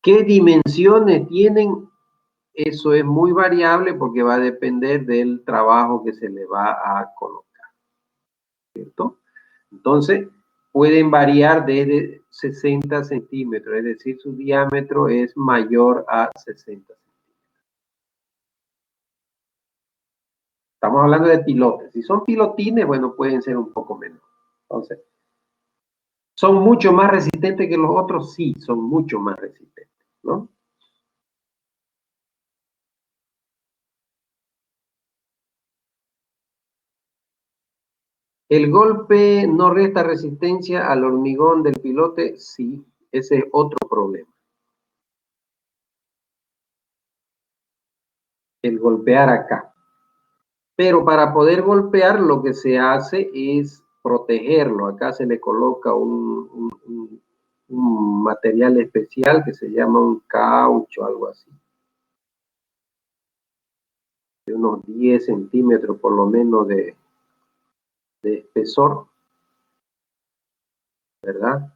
¿Qué dimensiones tienen? Eso es muy variable porque va a depender del trabajo que se le va a colocar, ¿cierto? Entonces, pueden variar desde 60 centímetros, es decir, su diámetro es mayor a 60 centímetros. Estamos hablando de pilotes. Si son pilotines, bueno, pueden ser un poco menos. Entonces, ¿son mucho más resistentes que los otros? Sí, son mucho más resistentes, ¿no? ¿El golpe no resta resistencia al hormigón del pilote? Sí, ese es otro problema. El golpear acá. Pero para poder golpear lo que se hace es protegerlo. Acá se le coloca un material especial que se llama un caucho, algo así. De unos 10 centímetros por lo menos de espesor, ¿verdad?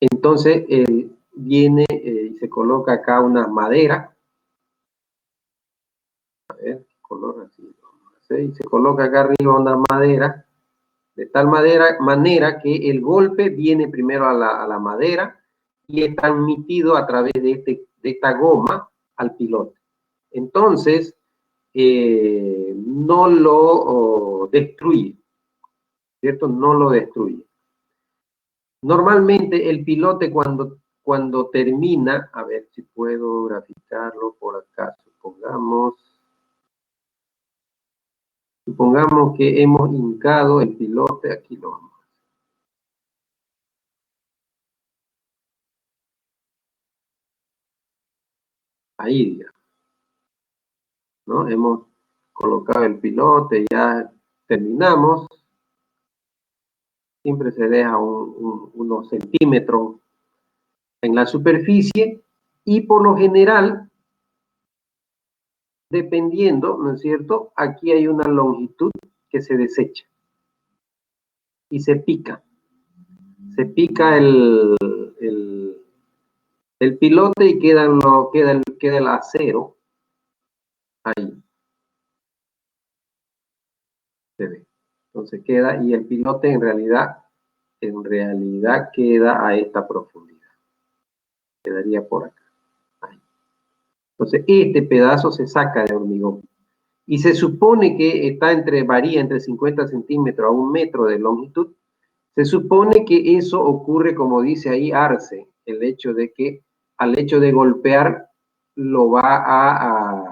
Entonces, él viene y se coloca acá una madera. A ver, color así. ¿Sí? Se coloca acá arriba una madera, de tal manera que el golpe viene primero a la madera y es transmitido a través de esta goma al pilote. Entonces, no lo destruye, ¿cierto? No lo destruye. Normalmente el pilote cuando termina, a ver si puedo graficarlo por acá, supongamos que hemos hincado el pilote, aquí lo vamos a hacer. Ahí, digamos, ¿no? Hemos colocado el pilote, ya terminamos. Siempre se deja unos centímetros en la superficie y por lo general, dependiendo, ¿no es cierto? Aquí hay una longitud que se desecha y se pica. Se pica el pilote y queda el acero ahí. Se ve. Entonces queda, y el pilote en realidad queda a esta profundidad. Quedaría por acá. Ahí. Entonces este pedazo se saca de hormigón. Y se supone que varía entre 50 centímetros a 1 metro de longitud. Se supone que eso ocurre, como dice ahí Arce, el hecho de que al hecho de golpear lo va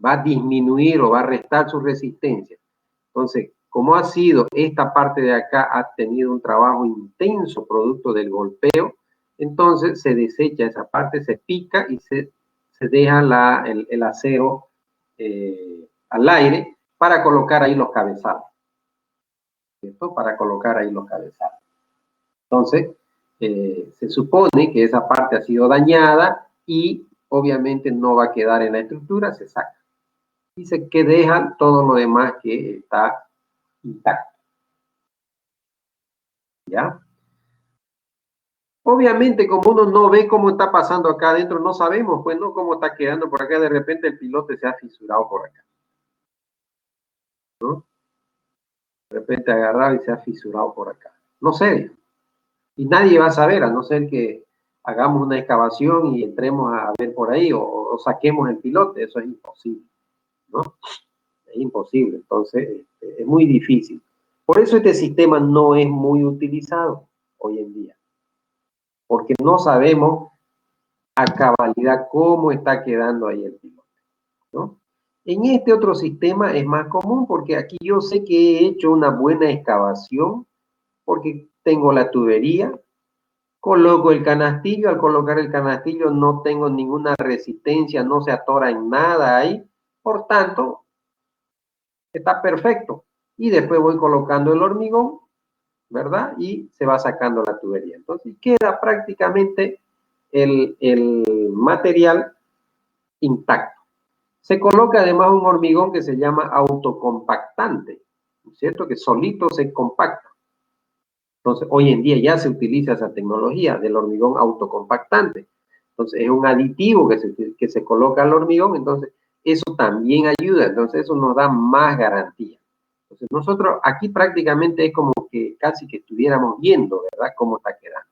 a disminuir o va a restar su resistencia. Entonces, como ha sido esta parte de acá, ha tenido un trabajo intenso producto del golpeo, entonces se desecha esa parte, se pica y se deja el acero al aire para colocar ahí los cabezales. ¿Cierto? Para colocar ahí los cabezales. Entonces, se supone que esa parte ha sido dañada y obviamente no va a quedar en la estructura, se saca. Dice que dejan todo lo demás que está intacto. ¿Ya? Obviamente, como uno no ve cómo está pasando acá adentro, no sabemos, pues, ¿no? Cómo está quedando por acá. De repente el pilote se ha fisurado por acá. ¿No? De repente agarrado y se ha fisurado por acá. No sé. Y nadie va a saber, a no ser que hagamos una excavación y entremos a ver por ahí o saquemos el pilote. Eso es imposible, ¿no? Es imposible. Entonces, es muy difícil. Por eso este sistema no es muy utilizado hoy en día. Porque no sabemos a cabalidad cómo está quedando ahí el pilote, ¿no? En este otro sistema es más común porque aquí yo sé que he hecho una buena excavación porque tengo la tubería, coloco el canastillo, al colocar el canastillo no tengo ninguna resistencia, no se atora en nada ahí, por tanto, está perfecto. Y después voy colocando el hormigón, ¿verdad? Y se va sacando la tubería. Entonces queda prácticamente el material intacto. Se coloca además un hormigón que se llama autocompactante, ¿no es cierto? Que solito se compacta. Entonces, hoy en día ya se utiliza esa tecnología del hormigón autocompactante. Entonces, es un aditivo que se coloca al hormigón, entonces eso también ayuda, entonces eso nos da más garantía. Entonces, nosotros aquí prácticamente es como que casi que estuviéramos viendo, ¿verdad?, cómo está quedando.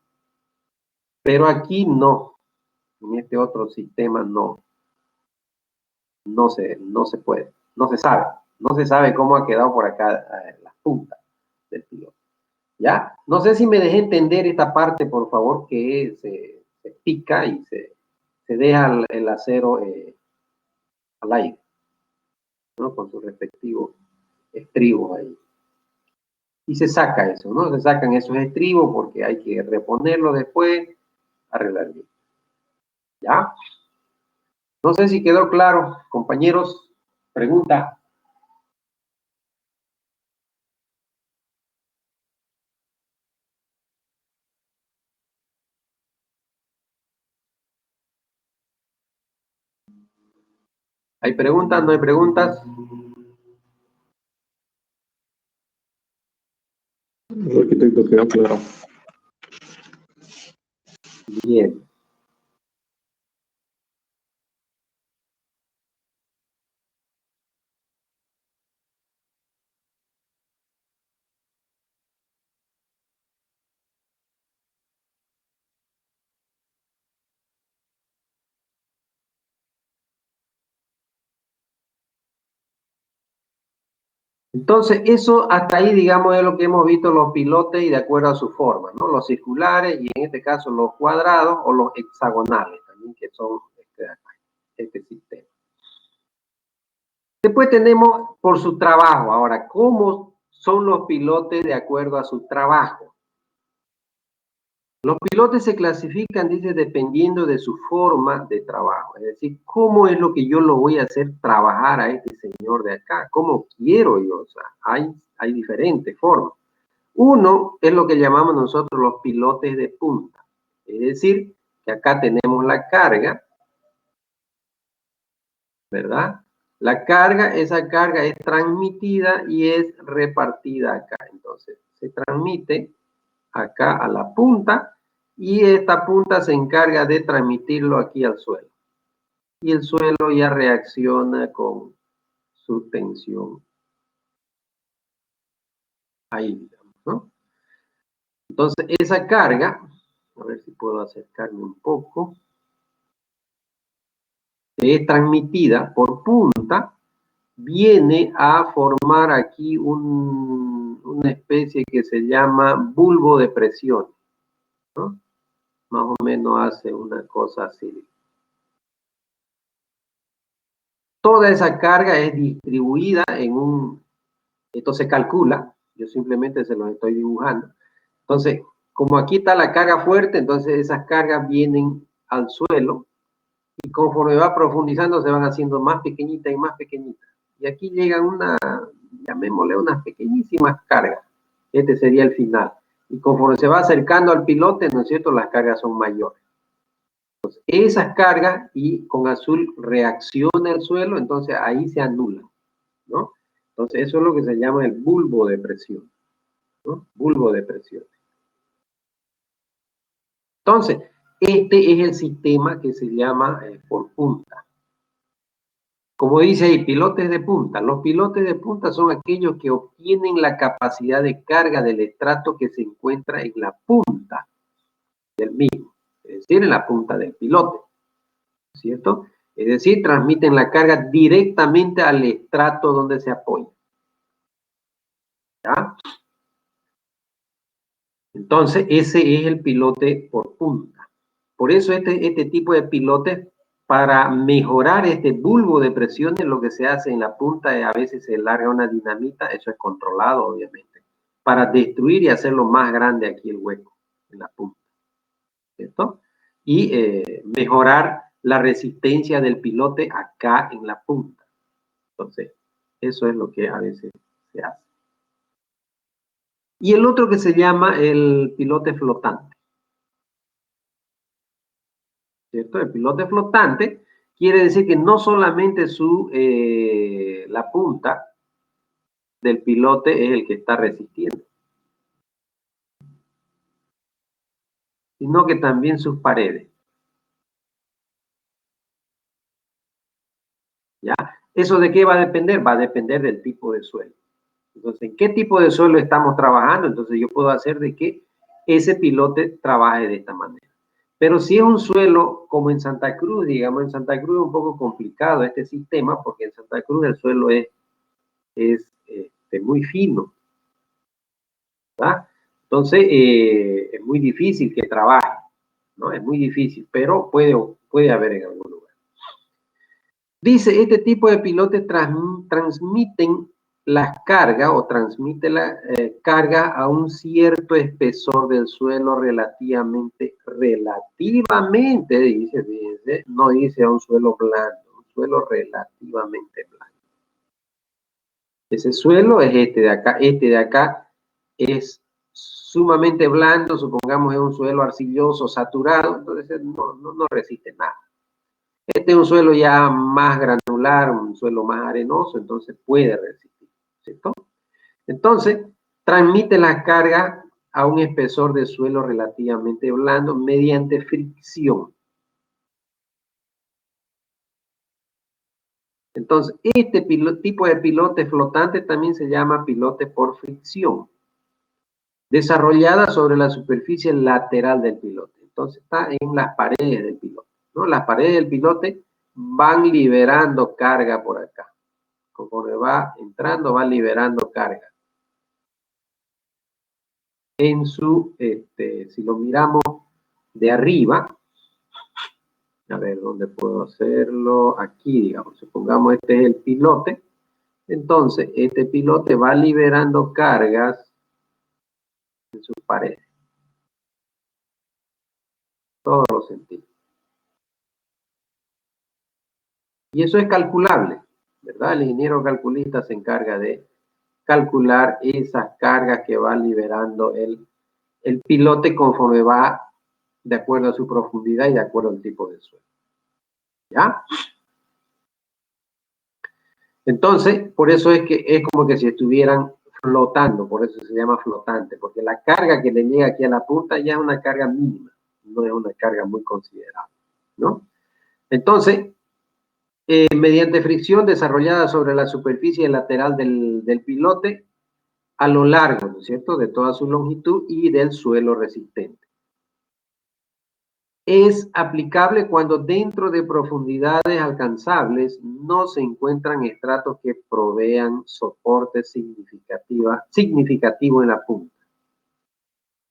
Pero aquí no, en este otro sistema no se puede, no se sabe cómo ha quedado por acá las puntas del piloto. ¿Ya? No sé si me dejé entender esta parte, por favor, que se pica y se deja el acero al aire, ¿no? Con sus respectivos estribos ahí. Y se saca eso, ¿no? Se sacan esos estribos porque hay que reponerlo después, arreglar bien. ¿Ya? No sé si quedó claro, compañeros. Pregunta. ¿Hay preguntas? ¿No hay preguntas? Arquitecto, quedó claro. Bien. Entonces, eso hasta ahí, digamos, es lo que hemos visto los pilotes y de acuerdo a su forma, ¿no? Los circulares y en este caso los cuadrados o los hexagonales también, que son este sistema. Después tenemos por su trabajo. Ahora, ¿cómo son los pilotes de acuerdo a su trabajo? Los pilotes se clasifican, dice, dependiendo de su forma de trabajo. Es decir, ¿cómo es lo que yo lo voy a hacer trabajar a este señor de acá? ¿Cómo quiero yo? O sea, hay diferentes formas. Uno es lo que llamamos nosotros los pilotes de punta. Es decir, que acá tenemos la carga, ¿verdad? La carga, esa carga es transmitida y es repartida acá. Entonces, se transmite acá a la punta y esta punta se encarga de transmitirlo aquí al suelo. Y el suelo ya reacciona con su tensión. Ahí, digamos, ¿no? Entonces, esa carga, a ver si puedo acercarme un poco, es transmitida por punta, viene a formar aquí una especie que se llama bulbo de presión, ¿no? Más o menos hace una cosa así. Toda esa carga es distribuida en esto se calcula, yo simplemente se lo estoy dibujando. Entonces, como aquí está la carga fuerte, entonces esas cargas vienen al suelo y conforme va profundizando se van haciendo más pequeñitas y más pequeñitas. Y aquí llegan llamémosle unas pequeñísimas cargas. Este sería el final. Y conforme se va acercando al pilote, ¿no es cierto?, las cargas son mayores. Entonces, esas cargas, y con azul reacciona el suelo, entonces ahí se anulan, ¿no? Entonces, eso es lo que se llama el bulbo de presión, ¿no? Bulbo de presión. Entonces, este es el sistema que se llama por punta. Como dice ahí, pilotes de punta. Los pilotes de punta son aquellos que obtienen la capacidad de carga del estrato que se encuentra en la punta del mismo, es decir, en la punta del pilote, ¿cierto? Es decir, transmiten la carga directamente al estrato donde se apoya. ¿Ya? Entonces, ese es el pilote por punta. Por eso este tipo de pilotes, para mejorar este bulbo de presiones, lo que se hace en la punta es a veces se larga una dinamita, eso es controlado obviamente, para destruir y hacerlo más grande aquí el hueco en la punta, ¿cierto? Y mejorar la resistencia del pilote acá en la punta. Entonces, eso es lo que a veces se hace. Y el otro que se llama el pilote flotante, ¿cierto? El pilote flotante quiere decir que no solamente la punta del pilote es el que está resistiendo, sino que también sus paredes. ¿Ya? ¿Eso de qué va a depender? Va a depender del tipo de suelo. Entonces, ¿en qué tipo de suelo estamos trabajando? Entonces, yo puedo hacer de que ese pilote trabaje de esta manera. Pero si es un suelo como en Santa Cruz, digamos, en Santa Cruz es un poco complicado este sistema, porque en Santa Cruz el suelo es muy fino, ¿verdad? Entonces, es muy difícil que trabaje, ¿no? Es muy difícil, pero puede haber en algún lugar. Dice, este tipo de pilotes transmiten las cargas o transmite la carga a un cierto espesor del suelo relativamente, dice, no dice a un suelo blando, un suelo relativamente blando. Ese suelo es este de acá es sumamente blando, supongamos es un suelo arcilloso, saturado, entonces no resiste nada. Este es un suelo ya más granular, un suelo más arenoso, entonces puede resistir, ¿cierto? Entonces, transmite la carga a un espesor de suelo relativamente blando mediante fricción. Entonces, este tipo de pilote flotante también se llama pilote por fricción, desarrollada sobre la superficie lateral del pilote. Entonces, está en las paredes del pilote, ¿no? Las paredes del pilote van liberando carga por acá. Conforme va entrando, va liberando carga. En si lo miramos de arriba, a ver, ¿dónde puedo hacerlo? Aquí, digamos, supongamos este es el pilote. Entonces, este pilote va liberando cargas en sus paredes. Todos los sentidos. Y eso es calculable, ¿verdad? El ingeniero calculista se encarga de calcular esas cargas que va liberando el pilote conforme va de acuerdo a su profundidad y de acuerdo al tipo de suelo. ¿Ya? Entonces, por eso es que es como que si estuvieran flotando, por eso se llama flotante, porque la carga que le llega aquí a la punta ya es una carga mínima, no es una carga muy considerable, ¿no? Entonces, mediante fricción desarrollada sobre la superficie lateral del pilote a lo largo, ¿no es cierto?, de toda su longitud y del suelo resistente. Es aplicable cuando dentro de profundidades alcanzables no se encuentran estratos que provean soporte significativo en la punta.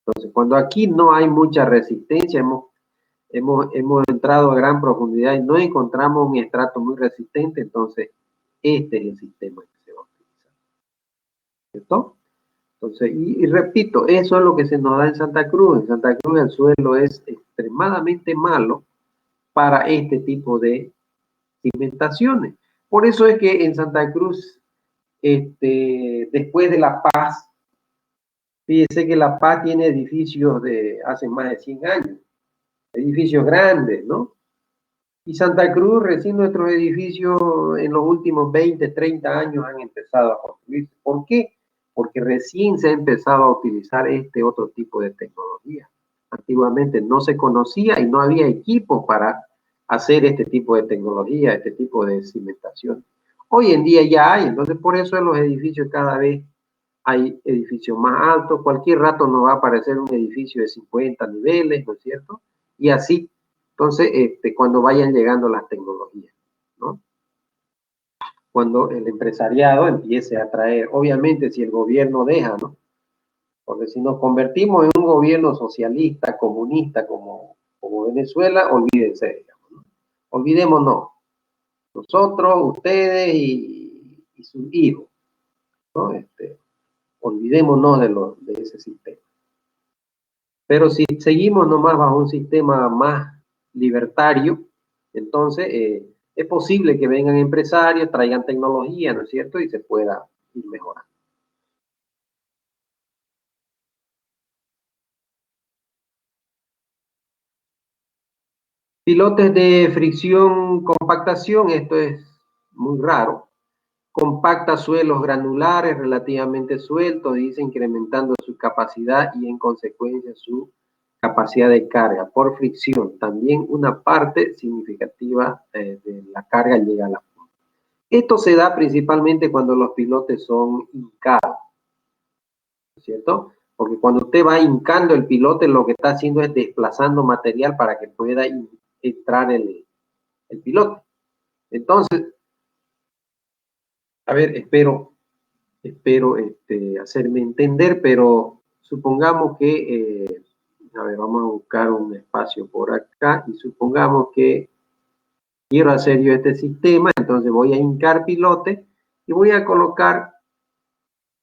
Entonces, cuando aquí no hay mucha resistencia, hemos entrado a gran profundidad y no encontramos un estrato muy resistente, entonces este es el sistema que se va a utilizar, ¿cierto? Entonces, y repito, eso es lo que se nos da en Santa Cruz. En Santa Cruz el suelo es extremadamente malo para este tipo de cimentaciones. Por eso es que en Santa Cruz, después de La Paz, fíjese que La Paz tiene edificios de hace más de 100 años, edificios grandes, ¿no? Y Santa Cruz, recién nuestros edificios en los últimos 20, 30 años han empezado a construirse. ¿Por qué? Porque recién se ha empezado a utilizar este otro tipo de tecnología. Antiguamente no se conocía y no había equipo para hacer este tipo de tecnología, este tipo de cimentación. Hoy en día ya hay, entonces por eso en los edificios cada vez hay edificios más altos. Cualquier rato nos va a aparecer un edificio de 50 niveles, ¿no es cierto? Y así. Entonces, cuando vayan llegando las tecnologías, ¿no? Cuando el empresariado empiece a traer, obviamente si el gobierno deja, ¿no? Porque si nos convertimos en un gobierno socialista, comunista, como Venezuela, olvídense, digamos, ¿no? Olvidémonos, nosotros, ustedes y sus hijos, ¿no? Olvidémonos de ese sistema. Pero si seguimos nomás bajo un sistema más libertario, entonces es posible que vengan empresarios, traigan tecnología, ¿no es cierto? Y se pueda ir mejorando. Pilotes de fricción, compactación, esto es muy raro. Compacta suelos granulares relativamente sueltos, dice, incrementando su capacidad y en consecuencia su capacidad de carga por fricción. También una parte significativa de la carga llega a la punta. Esto se da principalmente cuando los pilotes son hincados, ¿cierto? Porque cuando usted va hincando el pilote, lo que está haciendo es desplazando material para que pueda entrar el pilote. Entonces, a ver, espero hacerme entender, pero supongamos que, a ver, vamos a buscar un espacio por acá y supongamos que quiero hacer yo este sistema, entonces voy a hincar pilote y voy a colocar,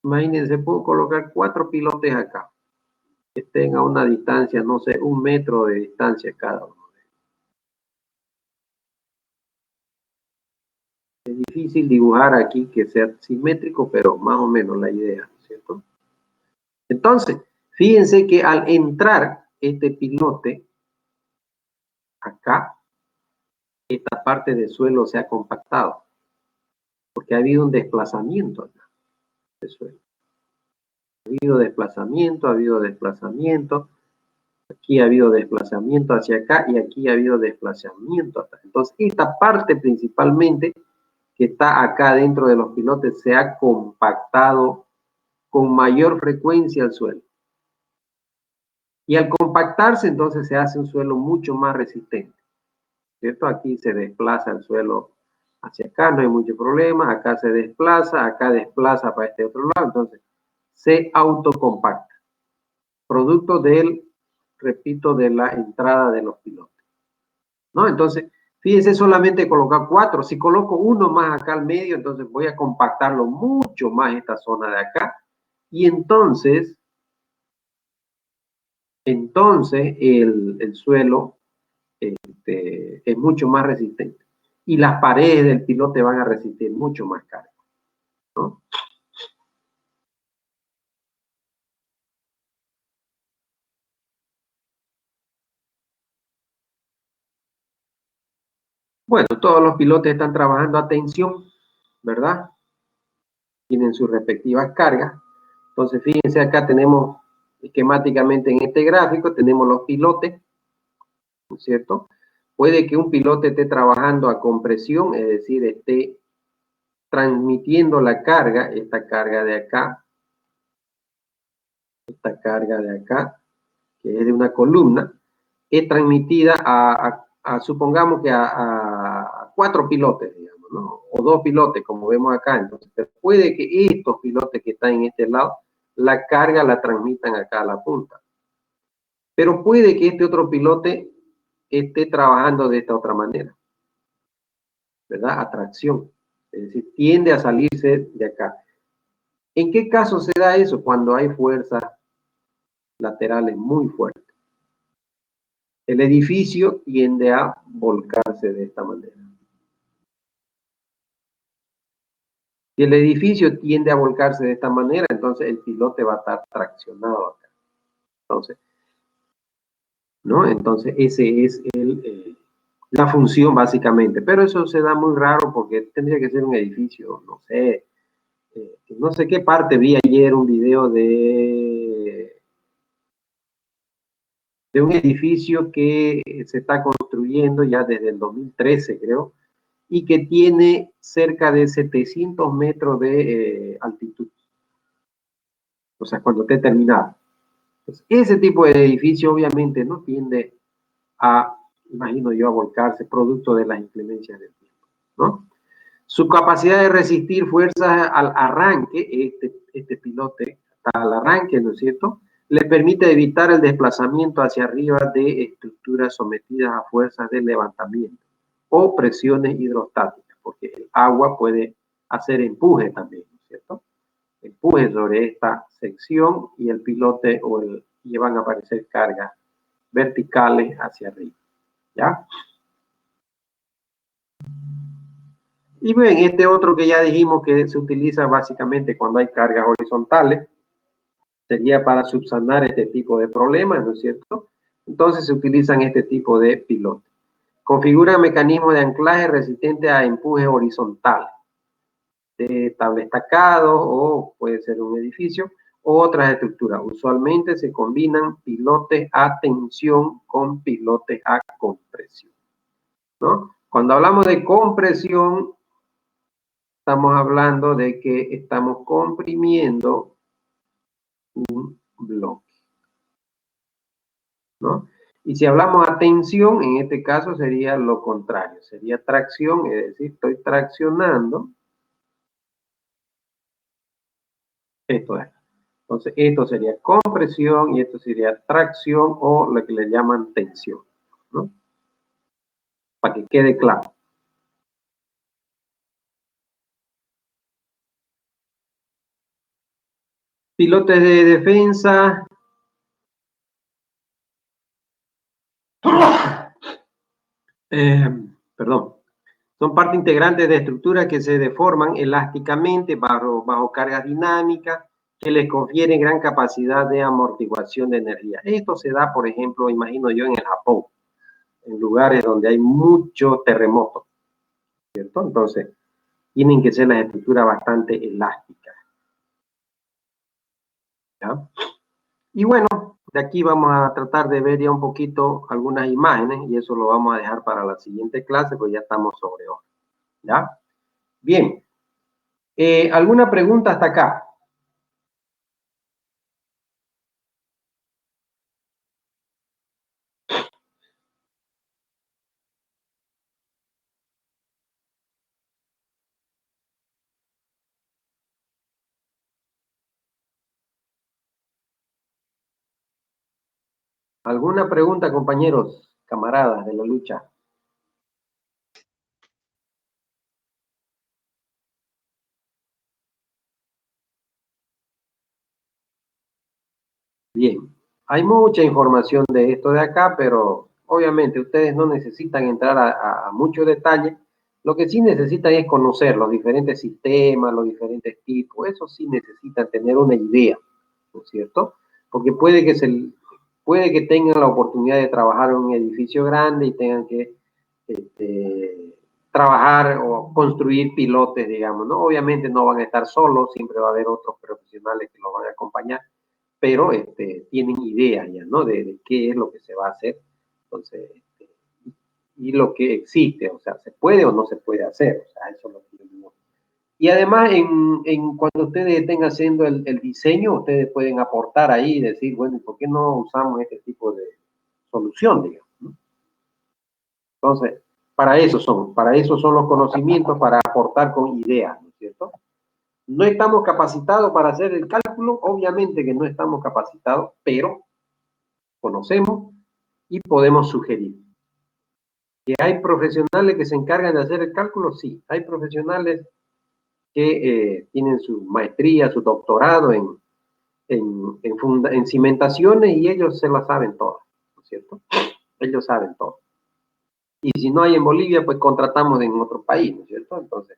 imagínense, puedo colocar 4 pilotes acá, que estén a una distancia, no sé, 1 metro de distancia cada uno. Es difícil dibujar aquí que sea simétrico, pero más o menos la idea, ¿cierto? Entonces, fíjense que al entrar este pilote acá, esta parte del suelo se ha compactado, porque ha habido un desplazamiento acá del suelo. Ha habido desplazamiento, aquí ha habido desplazamiento hacia acá y aquí ha habido desplazamiento acá. Entonces, esta parte principalmente que está acá dentro de los pilotes se ha compactado con mayor frecuencia al suelo. Y al compactarse, entonces se hace un suelo mucho más resistente, ¿cierto? Aquí se desplaza el suelo hacia acá, no hay mucho problema, acá se desplaza, acá desplaza para este otro lado, entonces se autocompacta, producto del, repito, de la entrada de los pilotes, ¿no? Entonces, fíjense, solamente colocar 4, si coloco uno más acá al medio, entonces voy a compactarlo mucho más esta zona de acá, y entonces el suelo es mucho más resistente. Y las paredes del pilote van a resistir mucho más carga, ¿no? Bueno, todos los pilotes están trabajando a tensión, ¿verdad? Tienen sus respectivas cargas. Entonces, fíjense, acá tenemos esquemáticamente en este gráfico, tenemos los pilotes, ¿no es cierto? Puede que un piloto esté trabajando a compresión, es decir, esté transmitiendo la carga, esta carga de acá, esta carga de acá, que es de una columna, es transmitida supongamos que a 4 pilotes, digamos, ¿no? O 2 pilotes, como vemos acá. Entonces, puede que estos pilotes que están en este lado, la carga la transmitan acá a la punta. Pero puede que este otro pilote esté trabajando de esta otra manera, ¿verdad? Atracción. Es decir, tiende a salirse de acá. ¿En qué caso se da eso? Cuando hay fuerzas laterales muy fuertes. El edificio tiende a volcarse de esta manera. Si el edificio tiende a volcarse de esta manera, entonces el pilote va a estar traccionado acá. Entonces, ¿no? Entonces, ese es la función básicamente. Pero eso se da muy raro porque tendría que ser un edificio, no sé qué parte vi ayer un video de un edificio que se está construyendo ya desde el 2013, creo, y que tiene cerca de 700 metros de altitud. O sea, cuando esté terminado. Entonces, ese tipo de edificio obviamente no tiende a, imagino yo, a volcarse producto de las inclemencias del tiempo, ¿no? Su capacidad de resistir fuerzas al arranque, este pilote al arranque, ¿no es cierto?, le permite evitar el desplazamiento hacia arriba de estructuras sometidas a fuerzas de levantamiento o presiones hidrostáticas, porque el agua puede hacer empuje también, ¿no es cierto? Empuje sobre esta sección y el pilote y van a aparecer cargas verticales hacia arriba, ¿ya? Y bien, este otro que ya dijimos que se utiliza básicamente cuando hay cargas horizontales, sería para subsanar este tipo de problemas, ¿no es cierto? Entonces se utilizan este tipo de pilotes. Configura mecanismos de anclaje resistente a empujes horizontales, de tabla estacado o puede ser un edificio, o otras estructuras. Usualmente se combinan pilotes a tensión con pilotes a compresión, ¿no? Cuando hablamos de compresión, estamos hablando de que estamos comprimiendo un bloque, ¿no? Y si hablamos a tensión, en este caso sería lo contrario, sería tracción, es decir, estoy traccionando esto de acá. Entonces, esto sería compresión y esto sería tracción o lo que le llaman tensión, ¿no? Para que quede claro. Pilotes de defensa. Perdón. Son parte integrante de estructuras que se deforman elásticamente bajo cargas dinámicas que les confieren gran capacidad de amortiguación de energía. Esto se da, por ejemplo, imagino yo, en el Japón, en lugares donde hay mucho terremoto, ¿cierto? Entonces, tienen que ser las estructuras bastante elásticas, ¿ya? Y bueno, de aquí vamos a tratar de ver ya un poquito algunas imágenes y eso lo vamos a dejar para la siguiente clase, pues ya estamos sobre hora, ¿ya? Bien. ¿Alguna pregunta hasta acá? ¿Alguna pregunta, compañeros, camaradas de la lucha? Bien, hay mucha información de esto de acá, pero obviamente ustedes no necesitan entrar a mucho detalle. Lo que sí necesitan es conocer los diferentes sistemas, los diferentes tipos. Eso sí necesitan tener una idea, ¿no es cierto? Porque puede que tengan la oportunidad de trabajar en un edificio grande y tengan que trabajar o construir pilotes, digamos, ¿no? Obviamente no van a estar solos, siempre va a haber otros profesionales que los van a acompañar, pero tienen idea ya, ¿no? De qué es lo que se va a hacer. Entonces, y lo que existe, o sea, se puede o no se puede hacer, o sea, eso es lo que yo digo. Y además, cuando ustedes estén haciendo el diseño, ustedes pueden aportar ahí y decir, bueno, ¿por qué no usamos este tipo de solución, digamos, ¿no? Entonces, para eso son los conocimientos, para aportar con ideas, ¿no es cierto? No estamos capacitados para hacer el cálculo, obviamente que no estamos capacitados, pero conocemos y podemos sugerir. ¿Que hay profesionales que se encargan de hacer el cálculo? Sí, hay profesionales que tienen su maestría, su doctorado en cimentaciones y ellos se la saben todas, ¿no es cierto? Ellos saben todo. Y si no hay en Bolivia, pues contratamos en otro país, ¿no es cierto? Entonces,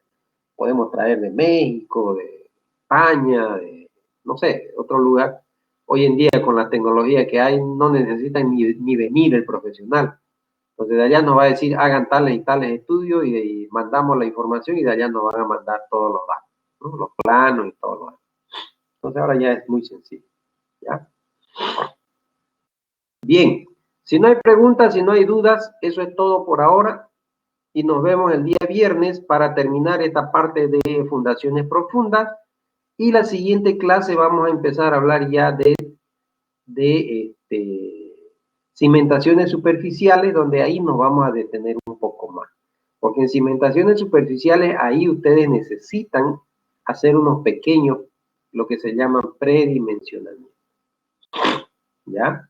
podemos traer de México, de España, de, no sé, otro lugar. Hoy en día, con la tecnología que hay, no necesitan ni venir el profesional. Entonces, de allá nos va a decir, hagan tales y tales estudios y mandamos la información y de allá nos van a mandar todos los datos, ¿no? Los planos y todo lo demás. Entonces, ahora ya es muy sencillo, ¿ya? Bien, si no hay preguntas, si no hay dudas, eso es todo por ahora. Y nos vemos el día viernes para terminar esta parte de fundaciones profundas. Y la siguiente clase vamos a empezar a hablar ya de cimentaciones superficiales, donde ahí nos vamos a detener un poco más. Porque en cimentaciones superficiales, ahí ustedes necesitan hacer unos pequeños, lo que se llaman predimensionamientos. ¿Ya?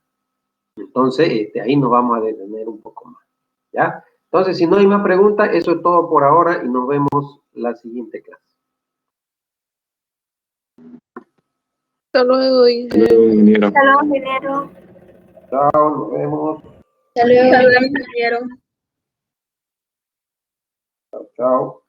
Entonces, ahí nos vamos a detener un poco más. ¿Ya? Entonces, si no hay más preguntas, eso es todo por ahora y nos vemos la siguiente clase. Hasta luego, Hasta luego, ingeniero. Hasta luego, ingeniero. Chao, nos vemos. Hasta luego. Hasta luego, ingeniero. Chao, chao.